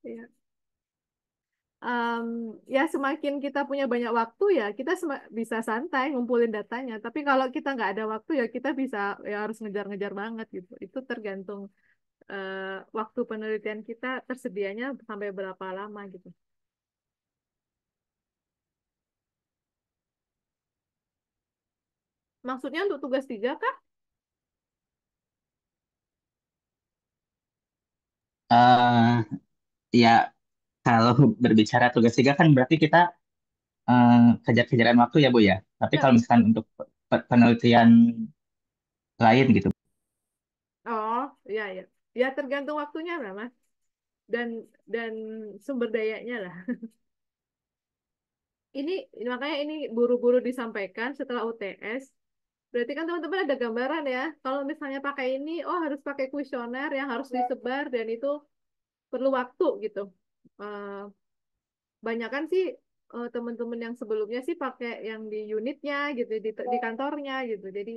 Ya. Em, ya semakin kita punya banyak waktu ya kita bisa santai ngumpulin datanya. Tapi kalau kita nggak ada waktu ya kita bisa ya harus ngejar-ngejar banget gitu. Itu tergantung eh, waktu penelitian kita tersedianya sampai berapa lama gitu. Maksudnya untuk tugas 3 kah? eh Ya, kalau berbicara tugas tiga kan berarti kita eh, kejar-kejaran waktu ya Bu ya. Tapi Ya, kalau misalkan betul. untuk penelitian lain gitu. Oh, ya ya. Ya tergantung waktunya lah, Mas. Dan dan sumber dayanya lah. Ini makanya ini buru-buru disampaikan setelah UTS. Berarti kan teman-teman ada gambaran ya. Kalau misalnya pakai ini, oh harus pakai kuesioner yang harus disebar dan itu perlu waktu gitu. Eh, Banyak kan sih teman-teman yang sebelumnya sih pakai yang di unitnya gitu, di kantornya gitu. Jadi,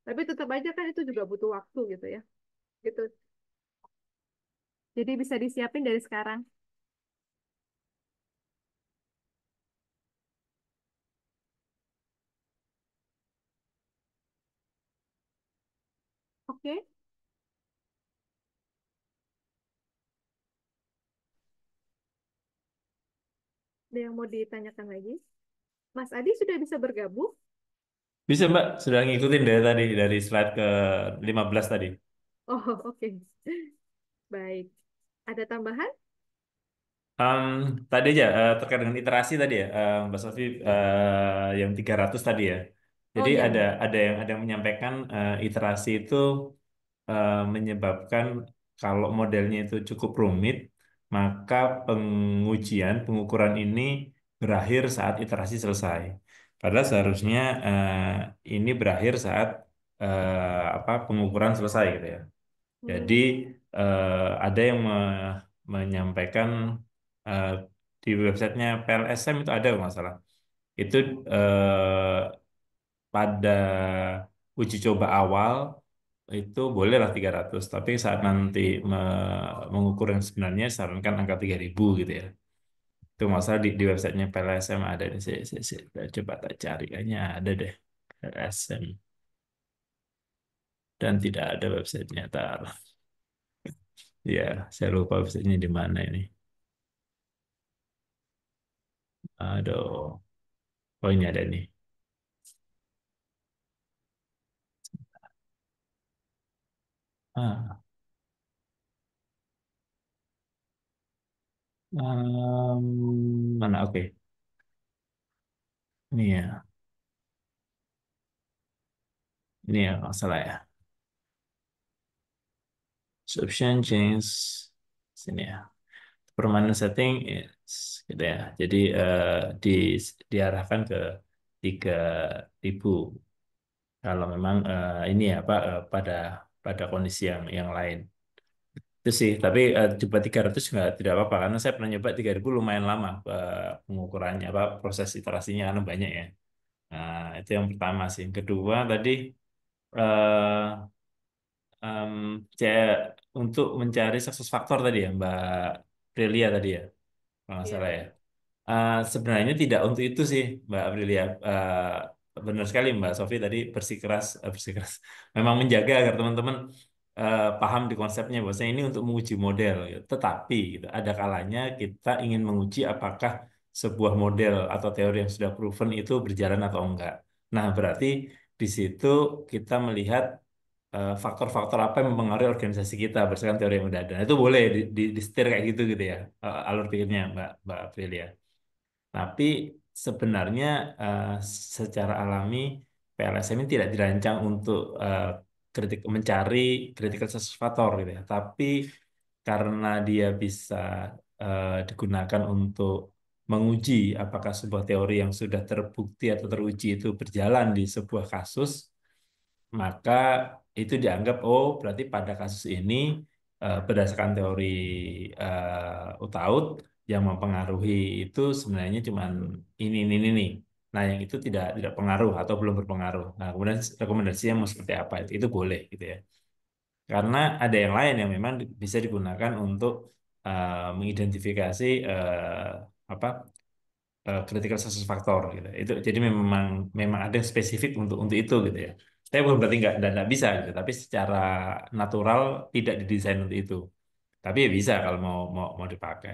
tapi tetap aja kan itu juga butuh waktu gitu ya. Gitu. Jadi bisa disiapin dari sekarang. Oke, ada yang mau ditanyakan lagi? Mas Adi sudah bisa bergabung? Bisa Mbak, sudah ngikutin dari tadi, dari slide ke 15 tadi. Oh, oke. Baik. Ada tambahan? Em, Tadi aja terkait dengan iterasi tadi ya, Mbak Sofi, yang 300 tadi ya. Oh Jadi iya, ada iya. yang menyampaikan iterasi itu menyebabkan kalau modelnya itu cukup rumit, maka pengukuran ini berakhir saat iterasi selesai. Padahal seharusnya ini berakhir saat pengukuran selesai gitu ya. Jadi Hmm. ada yang menyampaikan eh, di websitenya PLSM itu ada kalau nggak salah. Itu eh, pada uji coba awal itu bolehlah 300, tapi saat nanti mengukur yang sebenarnya sarankan angka 3.000 gitu ya. Itu masalah di websitenya PLSM ada nih. Coba tak cari kayaknya ada deh PLSM. dan tidak ada websitenya. Tar. Ya, saya lupa websitenya di mana ini. Aduh. Oh, ini ada nih. Ah, mana? Oke. Ini ya. Ini ya, nggak salah ya. Option change. Sini ya. Permanent setting is gitu ya. Jadi di diarahkan ke 3.000 kalau memang ini ya Pak pada pada kondisi yang lain. Itu sih, tapi coba 300 nggak tidak apa-apa karena saya pernah nyoba 3.000 lumayan lama pengukurannya apa proses iterasinya karena banyak ya. Nah, itu yang pertama sih. Yang kedua tadi eh em, untuk mencari sukses faktor tadi ya Mbak Prilia tadi ya, kalau nggak Iya, salah ya. betul. Sebenarnya tidak untuk itu sih, Mbak Aprilia. Benar sekali Mbak Sofi tadi bersikeras. Memang menjaga agar teman-teman paham di konsepnya bahwasanya ini untuk menguji model. Gitu. Tetapi gitu, ada kalanya kita ingin menguji apakah sebuah model atau teori yang sudah proven itu berjalan atau enggak. Nah, berarti di situ kita melihat faktor-faktor apa yang mempengaruhi organisasi kita berdasarkan teori yang udah ada. Nah, itu boleh di setir kayak gitu ya, alur pikirnya Mbak Aprilia. Tapi sebenarnya eh, secara alami PLSM ini tidak dirancang untuk mencari critical success factor gitu ya. Tapi karena dia bisa digunakan untuk menguji apakah sebuah teori yang sudah terbukti atau teruji itu berjalan di sebuah kasus, maka itu dianggap oh berarti pada kasus ini berdasarkan teori UTAUT yang mempengaruhi itu sebenarnya cuma ini. Nah, yang itu tidak pengaruh atau belum berpengaruh. Nah, kemudian rekomendasinya mau seperti apa itu boleh gitu ya. Karena ada yang lain yang memang bisa digunakan untuk mengidentifikasi apa critical success factor gitu. Itu jadi memang memang ada yang spesifik untuk itu gitu ya. Tapi bukan berarti nggak bisa gitu. Tapi secara natural tidak didesain untuk itu. Tapi ya bisa kalau mau dipakai.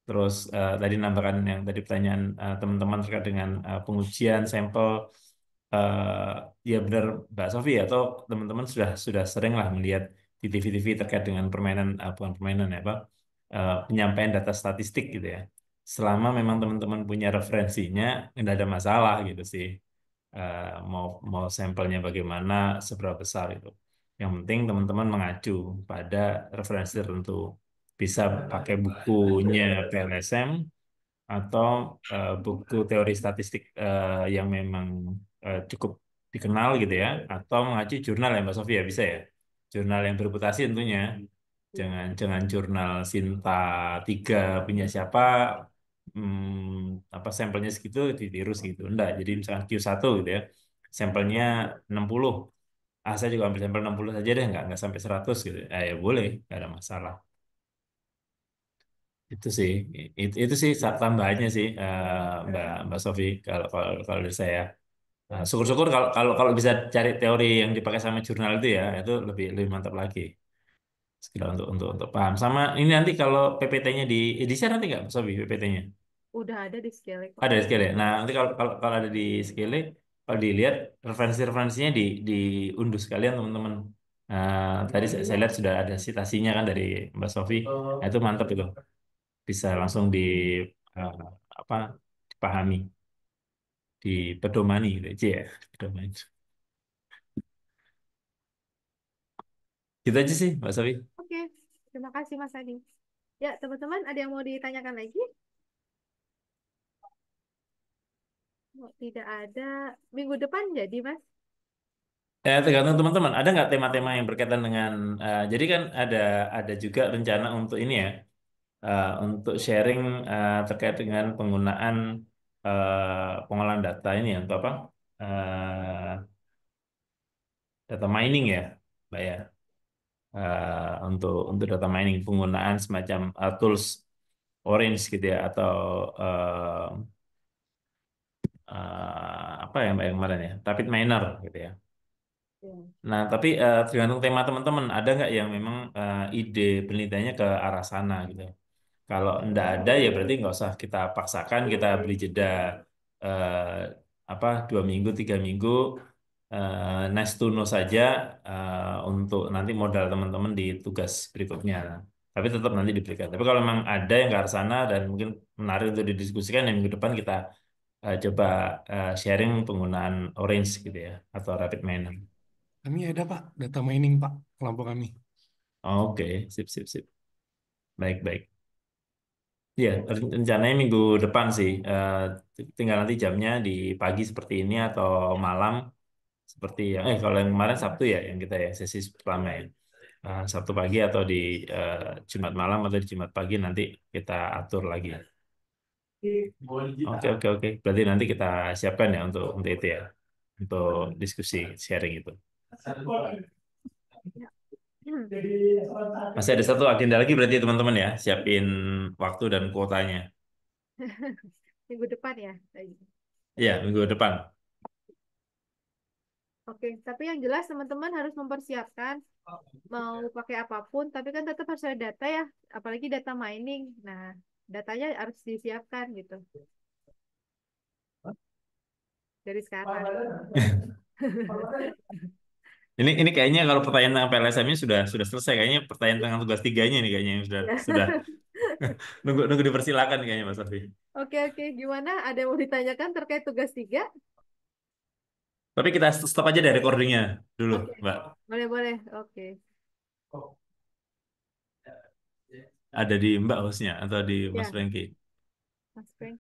Terus tadi nambahkan yang tadi pertanyaan teman-teman terkait dengan pengujian sampel eh, ya benar Mbak Sofi atau teman-teman sudah sering lah melihat di TV-TV terkait dengan permainan bukan permainan ya Pak penyampaian data statistik gitu ya. Selama memang teman-teman punya referensinya nggak ada masalah gitu sih. Mau mau sampelnya bagaimana seberapa besar itu. Yang penting teman-teman mengacu pada referensi tertentu. Bisa pakai bukunya PLSM atau buku teori statistik yang memang cukup dikenal gitu ya, atau mengacu jurnal ya Mbak Sofia bisa ya, jurnal yang bereputasi tentunya, jangan jangan jurnal Sinta 3 punya siapa, apa sampelnya segitu ditiru segitu, enggak. Jadi misalkan Q1 gitu ya, sampelnya 60, saya juga ambil sampel 60 saja deh, nggak sampai 100 gitu, ya boleh, nggak ada masalah. Itu sih, itu sih tambahannya sih, Mbak Sofi, kalau dari saya. Nah, syukur-syukur kalau kalau kalau bisa cari teori yang dipakai sama jurnal itu ya, itu lebih lebih mantap lagi. Sekitar untuk paham. Sama ini nanti kalau PPT-nya di share nanti nggak, Mbak Sofi, PPT-nya? Udah ada di scale kok. Ada di Skele. Nah, nanti kalau ada di Skele, kalau dilihat referensi-referensinya diunduh sekalian teman-teman. Tadi saya lihat sudah ada citasinya kan dari Mbak Sofi. Nah, itu mantap itu. Bisa langsung eh, apa dipahami, dipedomani gitu aja ya, pedomani. Gitu aja sih, Mbak Sofi. Oke, terima kasih Mas Adi. Ya, teman-teman, ada yang mau ditanyakan lagi? Oh, tidak ada. Minggu depan jadi, Mas? Tergantung teman-teman. Ada nggak tema-tema yang berkaitan dengan jadi kan ada juga rencana untuk ini ya, untuk sharing terkait dengan penggunaan pengolahan data ini ya, untuk apa? Data mining ya, Mbak ya. Untuk data mining penggunaan semacam tools Orange gitu ya atau apa ya Mbak yang kemarin ya, Rapid Miner gitu ya. Ya. Nah, tapi tergantung tema teman-teman. Ada nggak yang memang ide penelitiannya ke arah sana gitu. Kalau nggak ada ya berarti nggak usah kita paksakan, kita beri jeda eh, apa 2 minggu, 3 minggu, nice to know saja untuk nanti modal teman-teman di tugas berikutnya. Tapi tetap nanti diberikan. Tapi kalau memang ada yang ke arah sana dan mungkin menarik untuk didiskusikan, ya minggu depan kita coba sharing penggunaan Orange gitu ya atau Rapid Miner. Kami ada Pak, data mining Pak, kelompok kami. Oke, sip, sip, sip. Baik, baik. Iya, rencananya minggu depan sih. Tinggal nanti jamnya di pagi seperti ini atau malam seperti yang kalau yang kemarin Sabtu ya yang kita ya sesi pertama ya. Sabtu pagi atau di eh, Jumat malam atau di Jumat pagi nanti kita atur lagi. Oke, oke, oke. Berarti nanti kita siapkan ya untuk itu ya. Untuk diskusi sharing itu. Ya. Masih ada satu agenda lagi berarti teman-teman ya. Siapin waktu dan kuotanya. Minggu depan ya. Iya, minggu depan. Oke, tapi yang jelas teman-teman harus mempersiapkan mau pakai apapun, tapi kan tetap harus ada data ya, apalagi data mining. Nah, datanya harus disiapkan gitu dari sekarang. Ini kayaknya kalau pertanyaan tentang PLSM ini sudah selesai. Kayaknya pertanyaan tentang tugas tiganya nih kayaknya yang sudah nunggu nunggu dipersilakan kayaknya Mas Safi. Oke, oke. Gimana? Ada yang mau ditanyakan terkait tugas 3? Tapi kita stop aja dari recordingnya dulu, Oke, Mbak. boleh, boleh. Oke. Ada di Mbak hostnya atau di Mas Ya, Franky? Mas Frank.